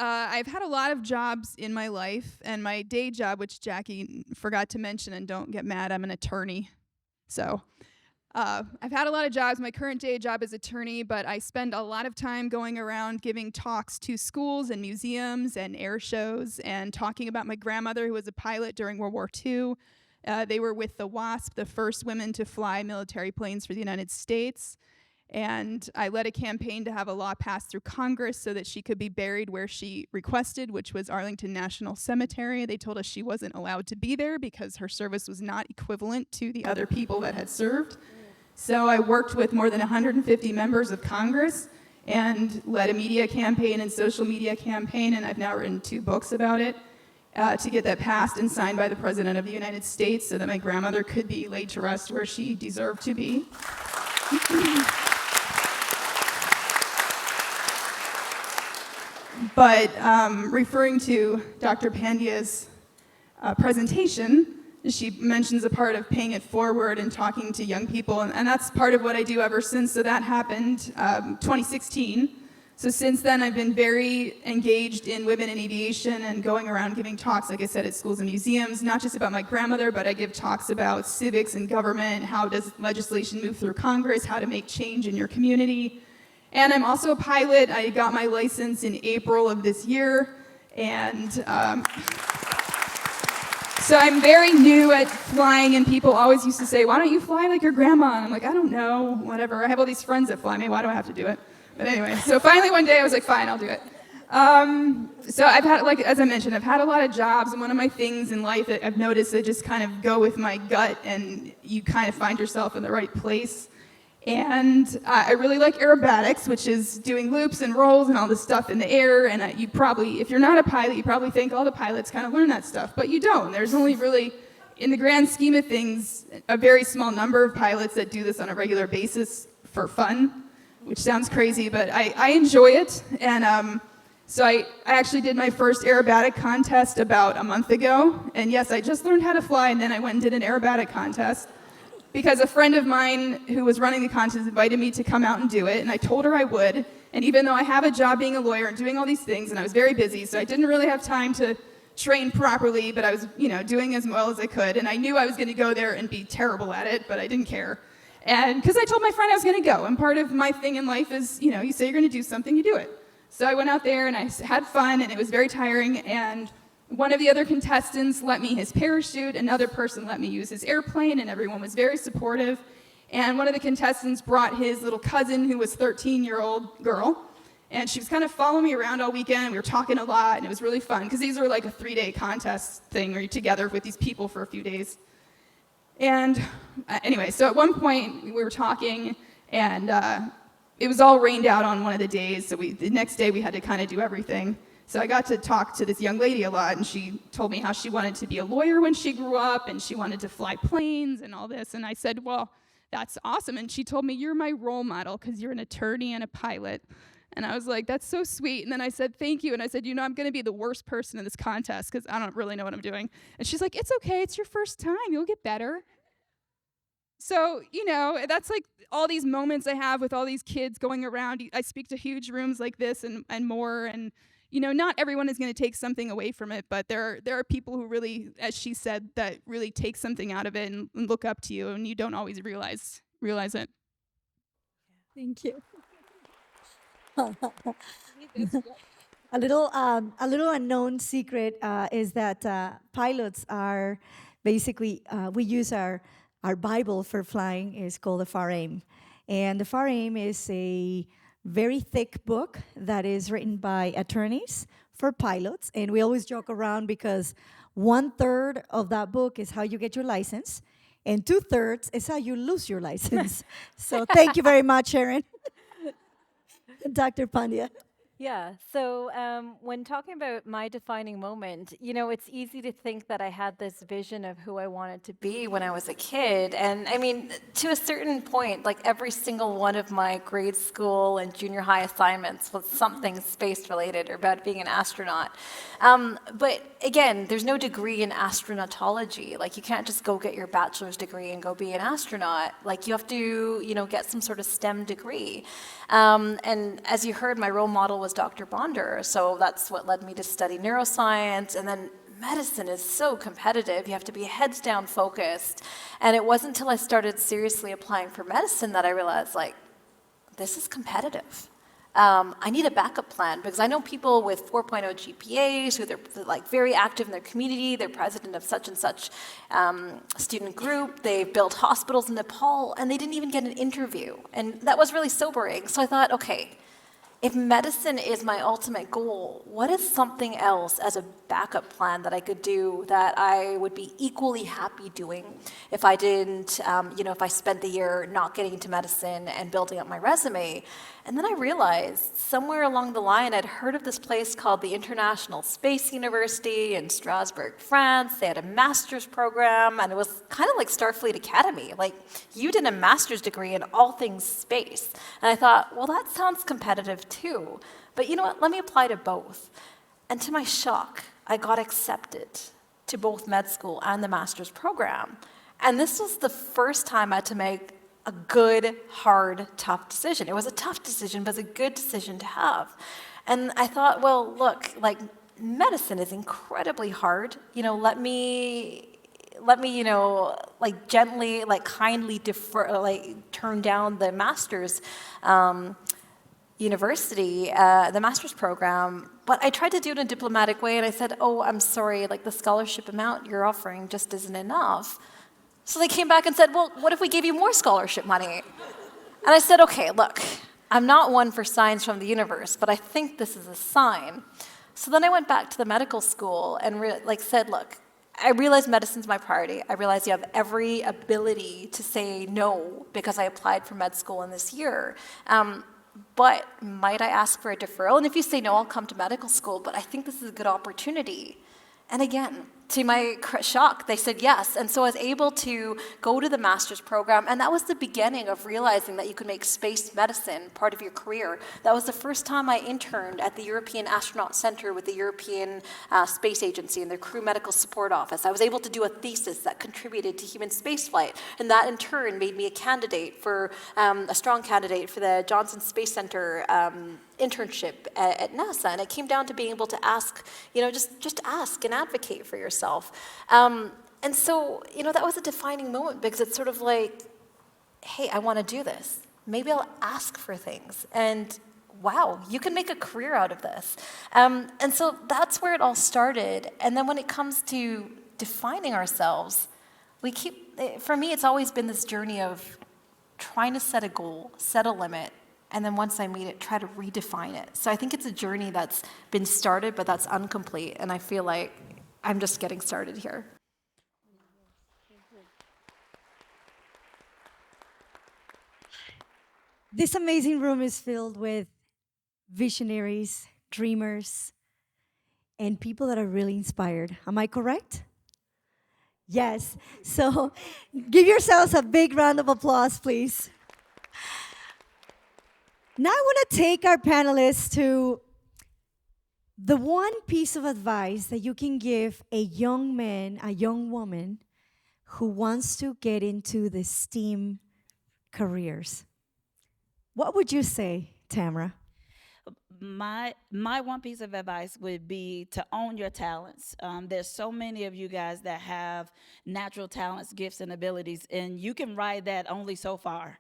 I've had a lot of jobs in my life, and my day job, which Jackie forgot to mention, and don't get mad, I'm an attorney. So I've had a lot of jobs. My current day job is attorney, but I spend a lot of time going around giving talks to schools and museums and air shows and talking about my grandmother, who was a pilot during World War II. They were with the WASP, the first women to fly military planes for the United States. And I led a campaign to have a law passed through Congress so that she could be buried where she requested, which was Arlington National Cemetery. They told us she wasn't allowed to be there because her service was not equivalent to the other people that had served. So I worked with more than 150 members of Congress and led a media campaign and social media campaign, and I've now written 2 books about it to get that passed and signed by the President of the United States so that my grandmother could be laid to rest where she deserved to be. But referring to Dr. Pandya's presentation, she mentions a part of paying it forward and talking to young people, and that's part of what I do ever since. So that happened 2016. So since then, I've been very engaged in women in aviation and going around giving talks, like I said, at schools and museums, not just about my grandmother, but I give talks about civics and government, how does legislation move through Congress, how to make change in your community. And I'm also a pilot. I got my license in April of this year, and so I'm very new at flying, and people always used to say, why don't you fly like your grandma? And I'm like, I don't know, whatever. I have all these friends that fly me. Why do I have to do it? But anyway, so finally one day I was like, fine, I'll do it. So I've had, like, as I mentioned, I've had a lot of jobs, and one of my things in life that I've noticed, I just kind of go with my gut, and you kind of find yourself in the right place. And I really like aerobatics, which is doing loops and rolls and all this stuff in the air. And you probably, if you're not a pilot, you probably think all the pilots kind of learn that stuff, but you don't. There's only really, in the grand scheme of things, a very small number of pilots that do this on a regular basis for fun, which sounds crazy, but I enjoy it. And so I actually did my first aerobatic contest about a month ago. And yes, I just learned how to fly, and then I went and did an aerobatic contest, because a friend of mine who was running the contest invited me to come out and do it, and I told her I would. And even though I have a job being a lawyer and doing all these things, and I was very busy, so I didn't really have time to train properly, but I was, doing as well as I could. And I knew I was going to go there and be terrible at it, but I didn't care. And because I told my friend I was going to go, and part of my thing in life is, you say you're going to do something, you do it. So I went out there and I had fun, and it was very tiring, and one of the other contestants let me his parachute, another person let me use his airplane, and everyone was very supportive. And one of the contestants brought his little cousin, who was a 13-year-old girl, and she was kind of following me around all weekend, and we were talking a lot, and it was really fun, because these are like a 3-day contest thing where you're together with these people for a few days. And anyway, so at one point we were talking, and it was all rained out on one of the days, so the next day we had to kind of do everything. So I got to talk to this young lady a lot, and she told me how she wanted to be a lawyer when she grew up, and she wanted to fly planes and all this. And I said, well, that's awesome. And she told me, you're my role model because you're an attorney and a pilot. And I was like, that's so sweet. And then I said, thank you. And I said, I'm going to be the worst person in this contest because I don't really know what I'm doing. And she's like, it's okay. It's your first time. You'll get better. So, that's like all these moments I have with all these kids going around. I speak to huge rooms like this and more. And, not everyone is going to take something away from it, but there are people who really, as she said, that really take something out of it and look up to you, and you don't always realize it. Thank you. A little unknown secret is that pilots are basically we use our Bible for flying is called the Far Aim, and the Far Aim is a very thick book that is written by attorneys for pilots, and we always joke around because 1/3 of that book is how you get your license, and 2/3 is how you lose your license. So thank you very much, Erin. Dr. Pandya. Yeah, so when talking about my defining moment, it's easy to think that I had this vision of who I wanted to be when I was a kid. And I mean, to a certain point, like every single one of my grade school and junior high assignments was something space related or about being an astronaut. But again, there's no degree in astronautology. Like you can't just go get your bachelor's degree and go be an astronaut. Like you have to, get some sort of STEM degree. And as you heard, my role model was Dr. Bonder, so that's what led me to study neuroscience. And then medicine is so competitive. You have to be heads down focused. And it wasn't until I started seriously applying for medicine that I realized, this is competitive. I need a backup plan because I know people with 4.0 GPAs who they're very active in their community. They're president of such and such student group. They've built hospitals in Nepal, and they didn't even get an interview. And that was really sobering. So I thought, okay, if medicine is my ultimate goal, what is something else as a backup plan that I could do that I would be equally happy doing if I didn't, if I spent the year not getting into medicine and building up my resume? And then I realized somewhere along the line, I'd heard of this place called the International Space University in Strasbourg, France. They had a master's program, and it was kind of like Starfleet Academy. Like, you did a master's degree in all things space. And I thought, well, that sounds competitive too. But you know what? Let me apply to both. And to my shock, I got accepted to both med school and the master's program. And this was the first time I had to make a good, hard, tough decision. It was a tough decision, but it's a good decision to have. And I thought, well, look, medicine is incredibly hard. Let me, gently, kindly defer, turn down the master's university, the master's program. But I tried to do it in a diplomatic way, and I said, oh, I'm sorry, the scholarship amount you're offering just isn't enough. So they came back and said, well, what if we gave you more scholarship money? And I said, okay, look, I'm not one for signs from the universe, but I think this is a sign. So then I went back to the medical school and said, look, I realize medicine's my priority. I realize you have every ability to say no because I applied for med school in this year. But might I ask for a deferral? And if you say no, I'll come to medical school, but I think this is a good opportunity. And again, to my shock, they said yes. And so I was able to go to the master's program, and that was the beginning of realizing that you could make space medicine part of your career. That was the first time I interned at the European Astronaut Center with the European Space Agency in their Crew Medical Support Office. I was able to do a thesis that contributed to human spaceflight, and that in turn made me a strong candidate for the Johnson Space Center internship at NASA. And it came down to being able to ask, just ask and advocate for yourself. And so, that was a defining moment because it's sort of hey, I want to do this. Maybe I'll ask for things. And wow, you can make a career out of this. And so that's where it all started. And then when it comes to defining ourselves, for me, it's always been this journey of trying to set a goal, set a limit, and then once I meet it, try to redefine it. So I think it's a journey that's been started, but that's incomplete. And I feel like I'm just getting started here. This amazing room is filled with visionaries, dreamers, and people that are really inspired. Am I correct? Yes. So give yourselves a big round of applause, please. Now I want to take our panelists to the one piece of advice that you can give a young man, a young woman who wants to get into the STEAM careers. What would you say, Tamara? My one piece of advice would be to own your talents. There's so many of you guys that have natural talents, gifts, and abilities, and you can ride that only so far.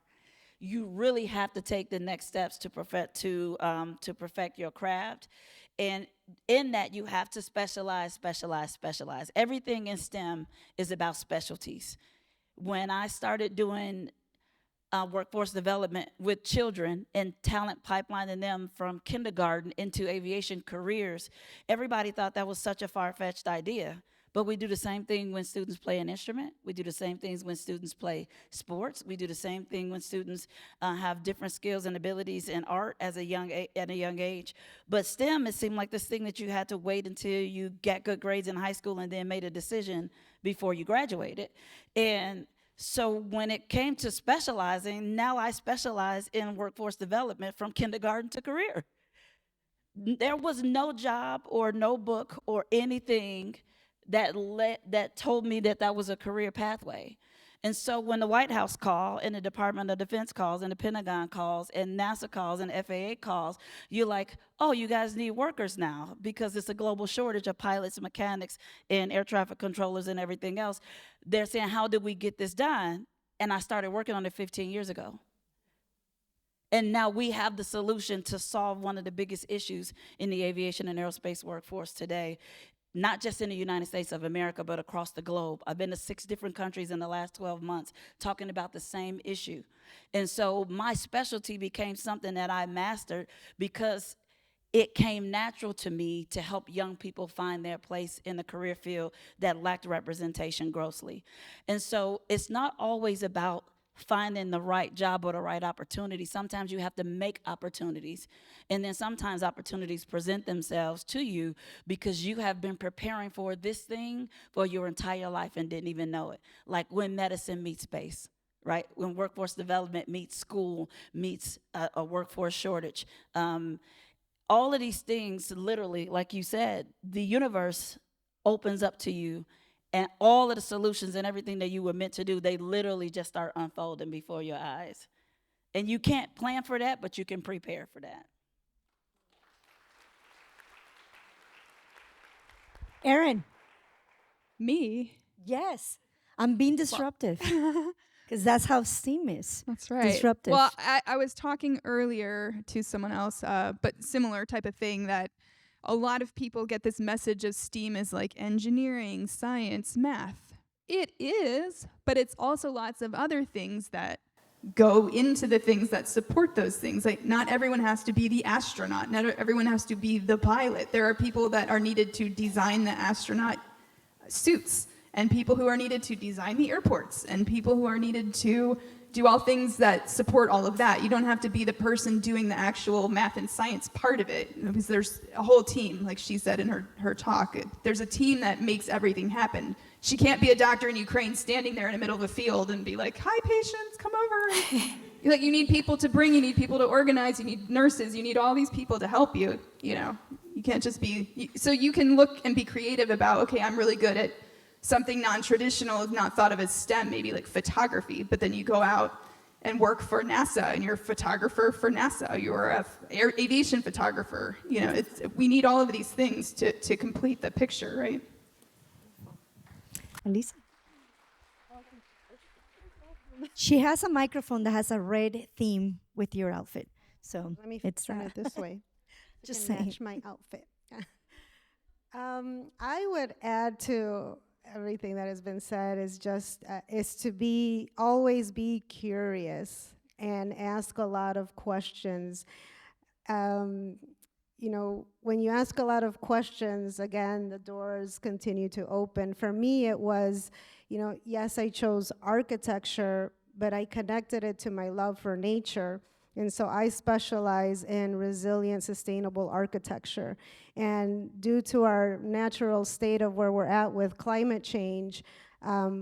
You really have to take the next steps to perfect your craft, and in that you have to specialize, specialize, specialize. Everything in STEM is about specialties. When I started doing workforce development with children and talent pipelining them from kindergarten into aviation careers, everybody thought that was such a far-fetched idea. But we do the same thing when students play an instrument. We do the same things when students play sports. We do the same thing when students have different skills and abilities in art at a young age. But STEM, it seemed like this thing that you had to wait until you got good grades in high school and then made a decision before you graduated. And so when it came to specializing, now I specialize in workforce development from kindergarten to career. There was no job or no book or anything that told me that was a career pathway. And so when the White House calls and the Department of Defense calls and the Pentagon calls and NASA calls and FAA calls, you're like, oh, you guys need workers now because it's a global shortage of pilots, mechanics, and air traffic controllers and everything else. They're saying, how did we get this done? And I started working on it 15 years ago. And now we have the solution to solve one of the biggest issues in the aviation and aerospace workforce today, not just in the United States of America, but across the globe. I've been to 6 different countries in the last 12 months talking about the same issue. And so my specialty became something that I mastered because it came natural to me to help young people find their place in the career field that lacked representation grossly. And so it's not always about finding the right job or the right opportunity. Sometimes you have to make opportunities. And then sometimes opportunities present themselves to you because you have been preparing for this thing for your entire life and didn't even know it. Like when medicine meets space, right? When workforce development meets school, meets a workforce shortage. All of these things, literally, like you said, the universe opens up to you. And all of the solutions and everything that you were meant to do, they literally just start unfolding before your eyes. And you can't plan for that, but you can prepare for that. Erin. Me? Yes. I'm being disruptive. Because that's how STEAM is. That's right. Disruptive. Well, I was talking earlier to someone else, but similar type of thing, that a lot of people get this message of STEAM as like engineering, science, math. It is, but it's also lots of other things that go into the things that support those things. Like not everyone has to be the astronaut. Not everyone has to be the pilot. There are people that are needed to design the astronaut suits, and people who are needed to design the airports, and people who are needed to do all things that support all of that. You don't have to be the person doing the actual math and science part of it, because there's a whole team, like she said in her talk. There's a team that makes everything happen. She can't be a doctor in Ukraine standing there in the middle of a field and be like, hi, patients, come over. Like, you need people to bring, you need people to organize, you need nurses, you need all these people to help you, you know. You can't just be, so you can look and be creative about, okay, I'm really good at something non-traditional, not thought of as STEM, maybe like photography, but then you go out and work for NASA, and you're a photographer for NASA, you're a aviation photographer. You know, we need all of these things to complete the picture, right? Elisa? She has a microphone that has a red theme with your outfit. So Let me it's turn it this way. Just to saying. match my outfit. I would add to everything that has been said is just is to always be curious and ask a lot of questions. You know, when you ask a lot of questions, again, the doors continue to open. For me, it was, you know, yes, I chose architecture, but I connected it to my love for nature. And so I specialize in resilient, sustainable architecture. And due to our natural state of where we're at with climate change,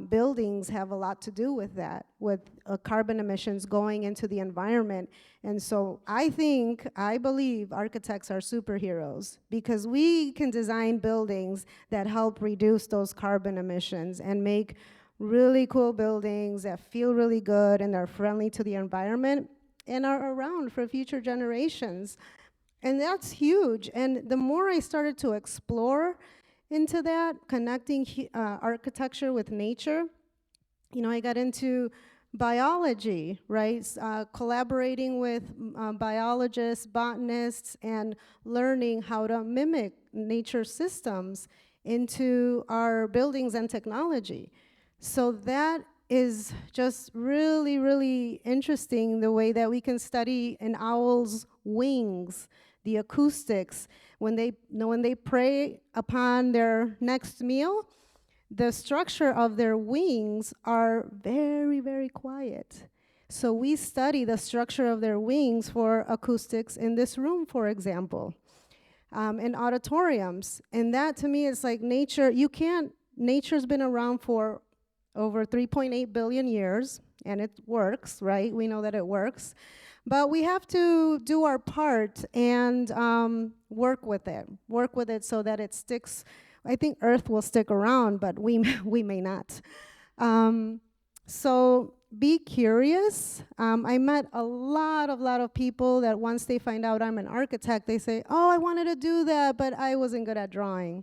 buildings have a lot to do with that, with carbon emissions going into the environment. And so I believe architects are superheroes because we can design buildings that help reduce those carbon emissions and make really cool buildings that feel really good and are friendly to the environment and are around for future generations. And that's huge. And the more I started to explore into that, connecting architecture with nature, I got into biology, right? Collaborating with biologists, botanists, and learning how to mimic nature systems into our buildings and technology. So that is just really, really interesting, the way that we can study an owl's wings, the acoustics. When they prey upon their next meal, the structure of their wings are very, very quiet. So we study the structure of their wings for acoustics in this room, for example, in auditoriums. And that to me is like nature's been around for over 3.8 billion years, and it works, right? We know that it works. But we have to do our part and work with it so that it sticks. I think Earth will stick around, but we may not. So be curious. I met a lot of people that once they find out I'm an architect, they say, oh, I wanted to do that, but I wasn't good at drawing.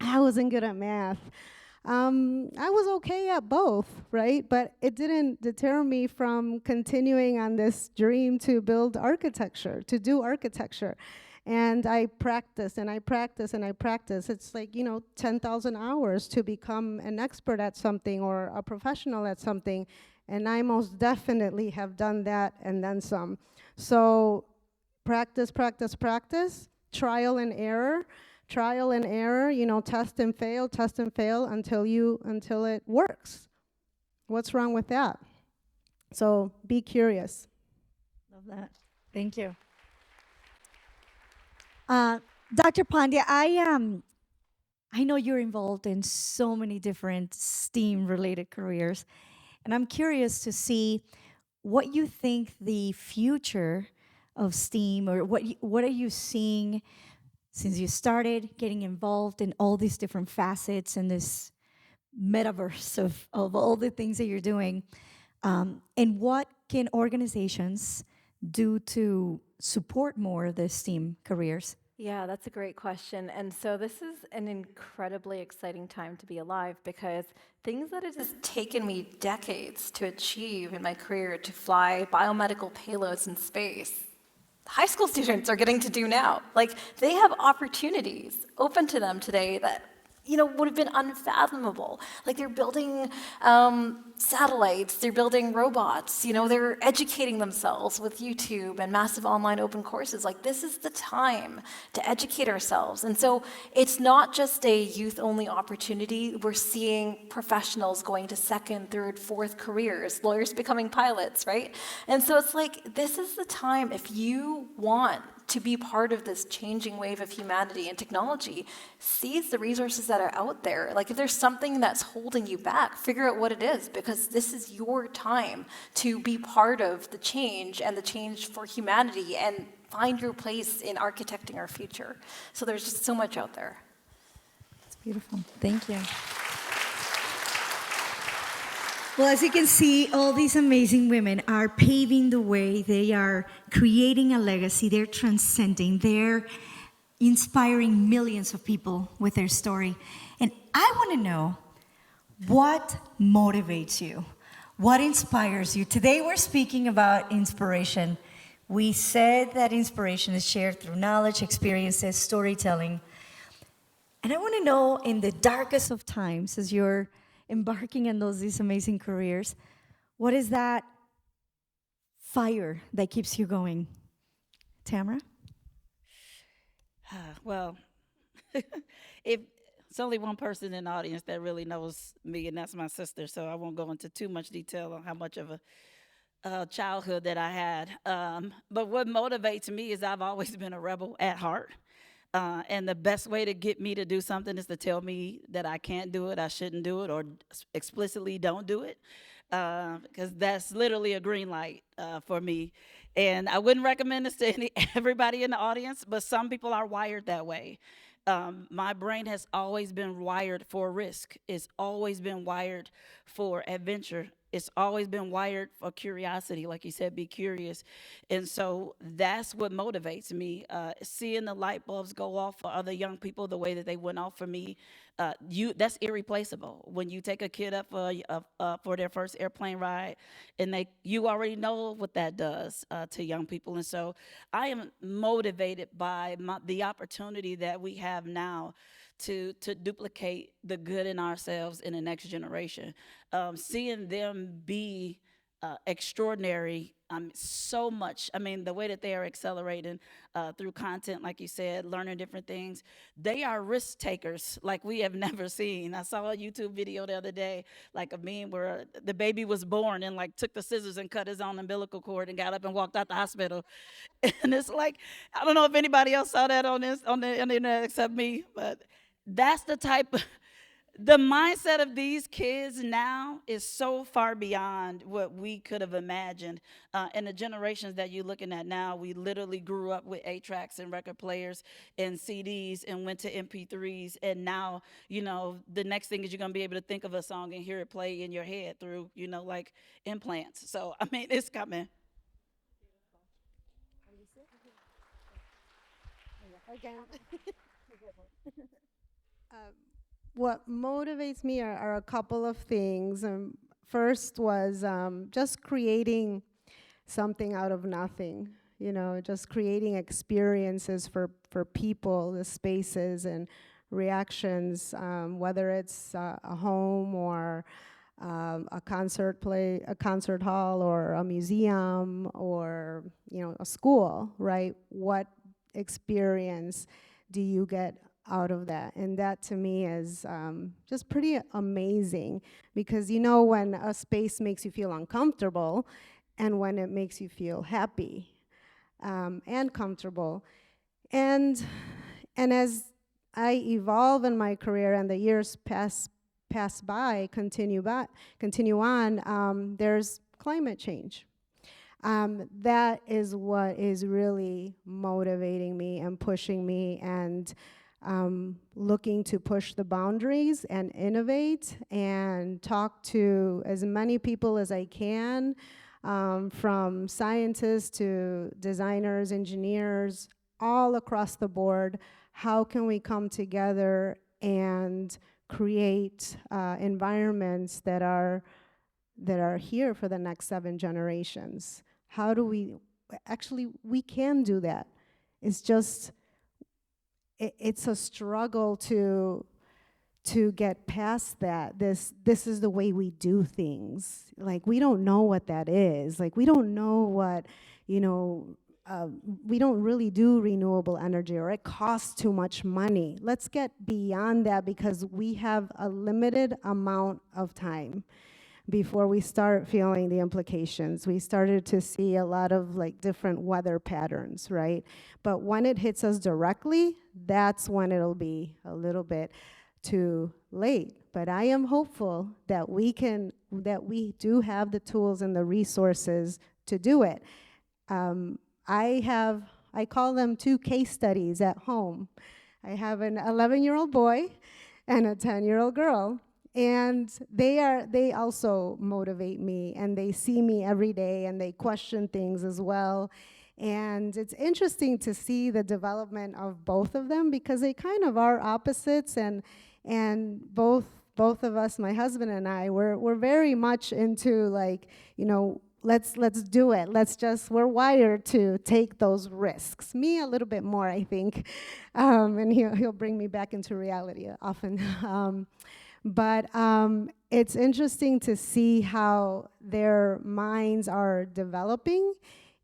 I wasn't good at math. I was okay at both, right? But it didn't deter me from continuing on this dream to build architecture, to do architecture. And I practice and I practice and I practice. It's like, 10,000 hours to become an expert at something or a professional at something. And I most definitely have done that and then some. So practice, practice, practice, trial and error, test and fail until it works. What's wrong with that? So be curious. Love that. Thank you. Dr. Pandya, I know you're involved in so many different STEAM-related careers, and I'm curious to see what you think the future of STEAM, or what are you seeing since you started getting involved in all these different facets and this metaverse of all the things that you're doing, and what can organizations do to support more of the STEAM careers? Yeah, that's a great question. And so this is an incredibly exciting time to be alive, because things that it has taken me decades to achieve in my career, to fly biomedical payloads in space, high school students are getting to do now. Like, they have opportunities open to them today that would have been unfathomable. Like, they're building satellites, they're building robots, they're educating themselves with YouTube and massive online open courses. Like, this is the time to educate ourselves. And so it's not just a youth-only opportunity. We're seeing professionals going to second, third, fourth careers, lawyers becoming pilots, right? And so it's like, this is the time, if you want to be part of this changing wave of humanity and technology, seize the resources that are out there. Like, if there's something that's holding you back, figure out what it is, because this is your time to be part of the change and the change for humanity and find your place in architecting our future. So there's just so much out there. It's beautiful. Thank you. Well, as you can see, all these amazing women are paving the way. They are creating a legacy. They're transcending. They're inspiring millions of people with their story. And I want to know, what motivates you? What inspires you? Today we're speaking about inspiration. We said that inspiration is shared through knowledge, experiences, storytelling. And I want to know, in the darkest of times, as you're embarking on these amazing careers, what is that fire that keeps you going? Tamara? Well, if it's only one person in the audience that really knows me, and that's my sister, so I won't go into too much detail on how much of childhood that I had. But what motivates me is I've always been a rebel at heart. And the best way to get me to do something is to tell me that I can't do it, I shouldn't do it, or explicitly don't do it. Because that's literally a green light for me. And I wouldn't recommend this to everybody in the audience, but some people are wired that way. My brain has always been wired for risk. It's always been wired for adventure. It's always been wired for curiosity, like you said, be curious. And so that's what motivates me. Seeing the light bulbs go off for other young people the way that they went off for me, that's irreplaceable. When you take a kid up for their first airplane ride, and you already know what that does to young people. And so I am motivated by the opportunity that we have now to duplicate the good in ourselves in the next generation. Seeing them be extraordinary so much. I mean, the way that they are accelerating through content, like you said, learning different things, they are risk takers like we have never seen. I saw a YouTube video the other day, like a meme where the baby was born and like took the scissors and cut his own umbilical cord and got up and walked out the hospital. And it's like, I don't know if anybody else saw that on the internet except me, but that's the mindset of these kids now is so far beyond what we could have imagined. And the generations that you're looking at now, we literally grew up with 8-tracks and record players and CDs and went to MP3s. And now, the next thing is you're going to be able to think of a song and hear it play in your head through, like implants. So, I mean, it's coming. Again. What motivates me are a couple of things. First was just creating something out of nothing, just creating experiences for people, the spaces and reactions, whether it's a home or a concert hall or a museum or, a school, right? What experience do you get out of that? And that to me is just pretty amazing, because when a space makes you feel uncomfortable and when it makes you feel happy and comfortable. And as I evolve in my career and the years pass by, continue on, there's climate change. That is what is really motivating me and pushing me, and looking to push the boundaries and innovate and talk to as many people as I can, from scientists to designers, engineers, all across the board. How can we come together and create environments that are here for the next 7 generations? How do we can do that. It's just it's a struggle to get past that. This is the way we do things. Like, we don't know what that is. Like, we don't know what, we don't really do renewable energy, or it costs too much money. Let's get beyond that, because we have a limited amount of time before we start feeling the implications. We started to see a lot of different weather patterns, right? But when it hits us directly, that's when it'll be a little bit too late. But I am hopeful that we do have the tools and the resources to do it. I call them 2 case studies at home. I have an 11-year-old boy and a 10-year-old girl. And they also motivate me, and they see me every day, and they question things as well. And it's interesting to see the development of both of them, because they kind of are opposites, and both of us, my husband and I, we're very much into let's do it. We're wired to take those risks. Me a little bit more, I think, and he'll bring me back into reality often. But it's interesting to see how their minds are developing,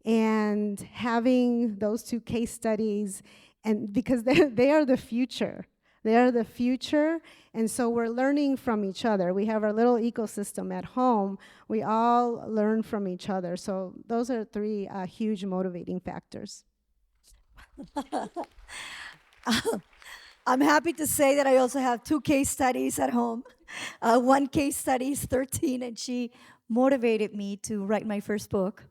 and having those 2 case studies, and because they are the future They're the future, and so we're learning from each other. We have our little ecosystem at home. We all learn from each other. So those are three huge motivating factors. I'm happy to say that I also have 2 case studies at home. One case study is 13, and she motivated me to write my first book.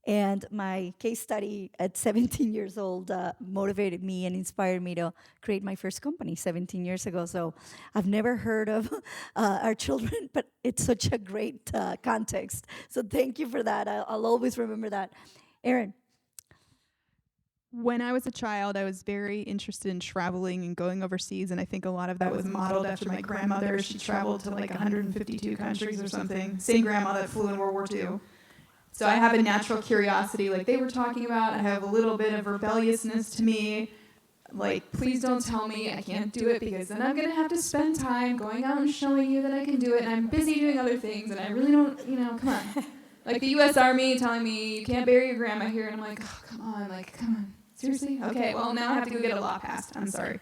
And my case study at 17 years old motivated me and inspired me to create my first company 17 years ago. So I've never heard of our children, but it's such a great context. So thank you for that. I'll always remember that. Erin. When I was a child, I was very interested in traveling and going overseas, and I think a lot of that was modeled after my grandmother. She traveled to like 152 countries or something. Same grandma that flew in World War II. So I have a natural curiosity, like they were talking about. I have a little bit of rebelliousness to me. Like, please don't tell me I can't do it, because then I'm going to have to spend time going out and showing you that I can do it, and I'm busy doing other things, and I really don't, come on. Like the U.S. Army telling me you can't bury your grandma here, and I'm like, oh, come on. Seriously? Okay, well, now I have to go get a law passed. I'm sorry.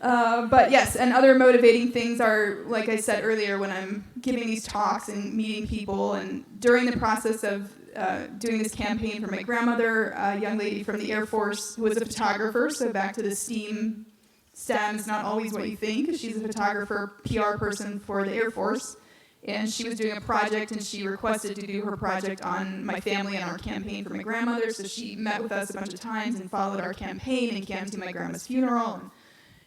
But yes, and other motivating things are, like I said earlier, when I'm giving these talks and meeting people, and during the process of doing this campaign for my grandmother, a young lady from the Air Force who was a photographer, so back to the STEM is not always what you think. She's a photographer, PR person for the Air Force. And she was doing a project, and she requested to do her project on my family and our campaign for my grandmother. So she met with us a bunch of times and followed our campaign and came to my grandma's funeral.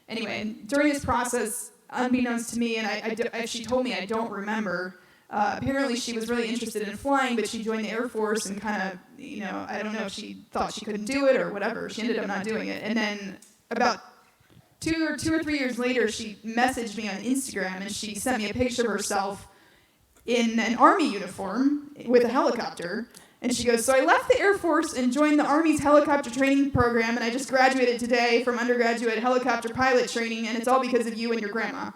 And anyway, during this process, unbeknownst to me, and she told me, I don't remember, apparently she was really interested in flying, but she joined the Air Force and kind of, I don't know if she thought she couldn't do it or whatever. She ended up not doing it. And then about two or 3 years later, she messaged me on Instagram, and she sent me a picture of herself in an Army uniform with a helicopter. And she goes, so I left the Air Force and joined the Army's helicopter training program, and I just graduated today from undergraduate helicopter pilot training, and it's all because of you and your grandma.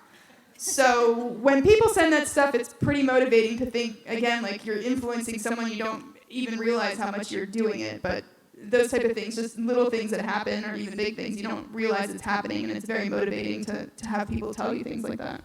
So when people send that stuff, it's pretty motivating to think, again, like you're influencing someone, you don't even realize how much you're doing it. But those type of things, just little things that happen, or even big things, you don't realize it's happening, and it's very motivating to have people tell you things like that.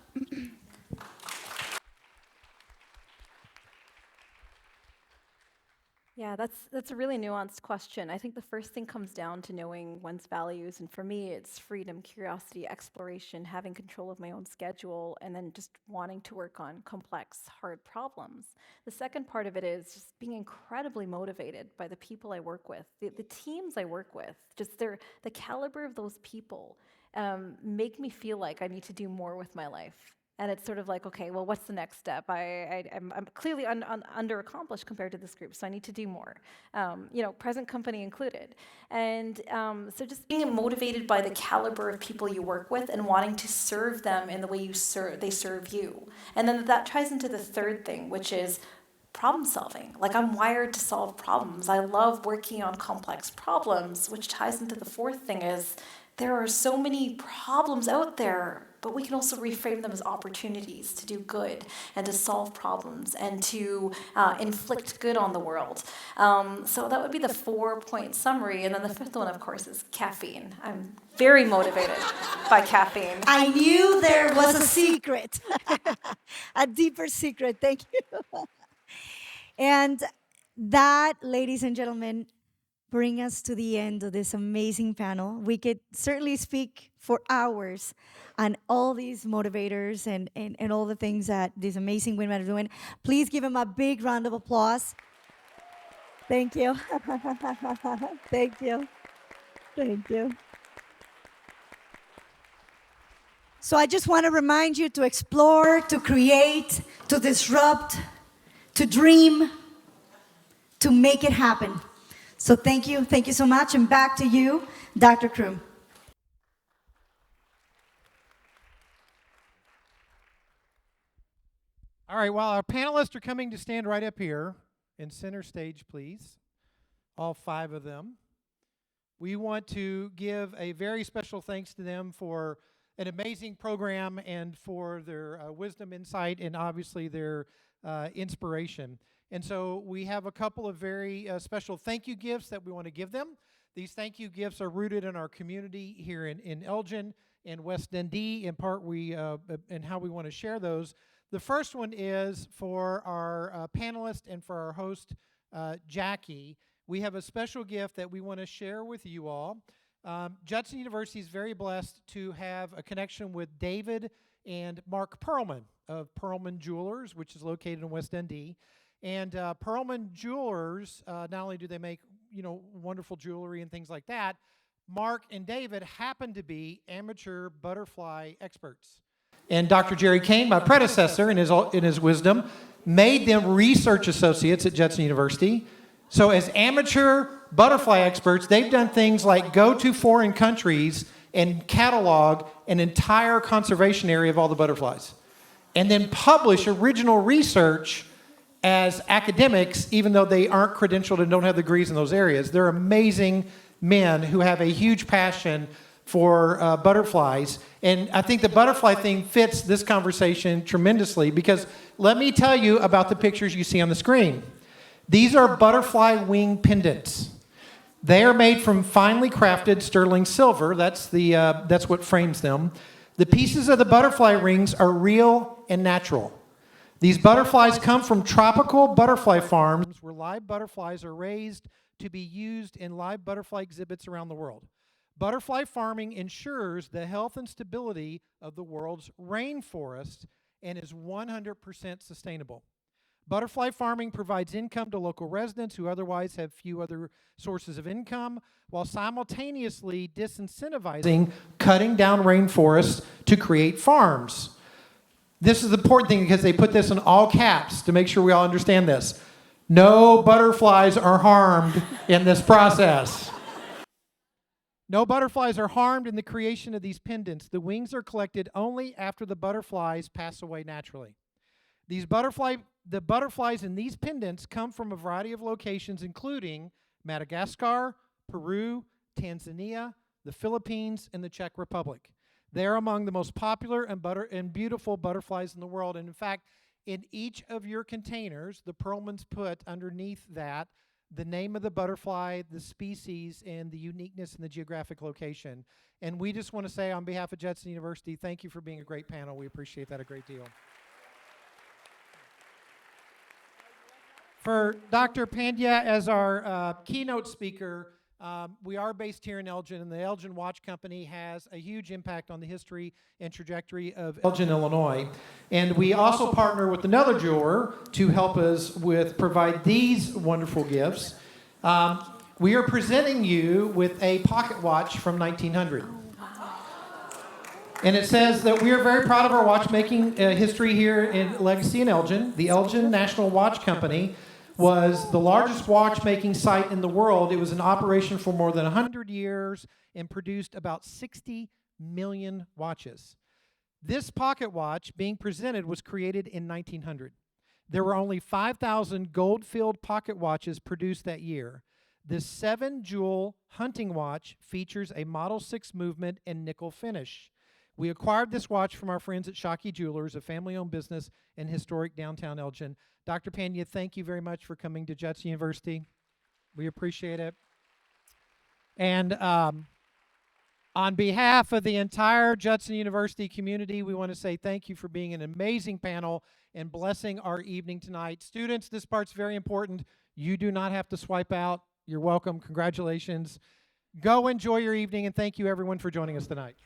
Yeah, that's a really nuanced question. I think the first thing comes down to knowing one's values, and for me, it's freedom, curiosity, exploration, having control of my own schedule, and then just wanting to work on complex, hard problems. The second part of it is just being incredibly motivated by the people I work with, the teams I work with, just the caliber of those people make me feel like I need to do more with my life. And it's sort of like, okay, well, what's the next step? I'm clearly under-accomplished compared to this group, so I need to do more, present company included. And so just being motivated by the caliber of people you work with and wanting to serve them in the way they serve you. And then that ties into the third thing, which is problem solving. Like, I'm wired to solve problems. I love working on complex problems, which ties into the fourth thing is there are so many problems out there, but we can also reframe them as opportunities to do good and to solve problems and to inflict good on the world. So that would be the 4-point summary. And then the fifth one, of course, is caffeine. I'm very motivated by caffeine. I knew there was a secret, a deeper secret. Thank you. And that, ladies and gentlemen, bring us to the end of this amazing panel. We could certainly speak for hours on all these motivators and all the things that these amazing women are doing. Please give them a big round of applause. Thank you. Thank you. Thank you. So I just want to remind you to explore, to create, to disrupt, to dream, to make it happen. So thank you so much, and back to you, Dr. Krum. All right, well, our panelists are coming to stand right up here in center stage, please. All 5 of them. We want to give a very special thanks to them for an amazing program and for their wisdom, insight, and obviously their inspiration. And so we have a couple of very special thank you gifts that we want to give them. These thank you gifts are rooted in our community here in Elgin and West Dundee. In part, and how we want to share those. The first one is for our panelist and for our host, Jackie. We have a special gift that we want to share with you all. Judson University is very blessed to have a connection with David and Mark Perlman of Perlman Jewelers, which is located in West Dundee. And Perlman Jewelers, not only do they make wonderful jewelry and things like that, Mark and David happen to be amateur butterfly experts. And Dr. Jerry Kane, my predecessor in his wisdom, made them research associates at Judson University. So as amateur butterfly experts, they've done things like go to foreign countries and catalog an entire conservation area of all the butterflies, and then publish original research as academics, even though they aren't credentialed and don't have degrees in those areas. They're amazing men who have a huge passion for butterflies. And I think the butterfly thing fits this conversation tremendously, because let me tell you about the pictures you see on the screen. These are butterfly wing pendants. They are made from finely crafted sterling silver. That's what frames them. The pieces of the butterfly rings are real and natural. These butterflies come from tropical butterfly farms where live butterflies are raised to be used in live butterfly exhibits around the world. Butterfly farming ensures the health and stability of the world's rainforests and is 100% sustainable. Butterfly farming provides income to local residents who otherwise have few other sources of income, while simultaneously disincentivizing cutting down rainforests to create farms. This is the important thing because they put this in all caps to make sure we all understand this. No butterflies are harmed in this process. No butterflies are harmed in the creation of these pendants. The wings are collected only after the butterflies pass away naturally. The butterflies in these pendants come from a variety of locations, including Madagascar, Peru, Tanzania, the Philippines, and the Czech Republic. They are among the most popular and beautiful butterflies in the world. And in fact, in each of your containers, the Perlmans put underneath that the name of the butterfly, the species, and the uniqueness in the geographic location. And we just want to say on behalf of Judson University, thank you for being a great panel. We appreciate that a great deal. For Dr. Pandya as our keynote speaker, we are based here in Elgin, and the Elgin Watch Company has a huge impact on the history and trajectory of Elgin, Illinois. And we also partner with another jeweler to help us provide these wonderful gifts. We are presenting you with a pocket watch from 1900. And it says that we are very proud of our watchmaking history here in Legacy in Elgin. The Elgin National Watch Company was the largest watchmaking site in the world. It was in operation for more than 100 years and produced about 60 million watches. This pocket watch being presented was created in 1900. There were only 5,000 gold-filled pocket watches produced that year. This 7-jewel hunting watch features a Model 6 movement and nickel finish. We acquired this watch from our friends at Shockey Jewelers, a family-owned business in historic downtown Elgin. Dr. Pandya, thank you very much for coming to Judson University. We appreciate it. And on behalf of the entire Judson University community, we want to say thank you for being an amazing panel and blessing our evening tonight. Students, this part's very important. You do not have to swipe out. You're welcome. Congratulations. Go enjoy your evening, and thank you, everyone, for joining us tonight.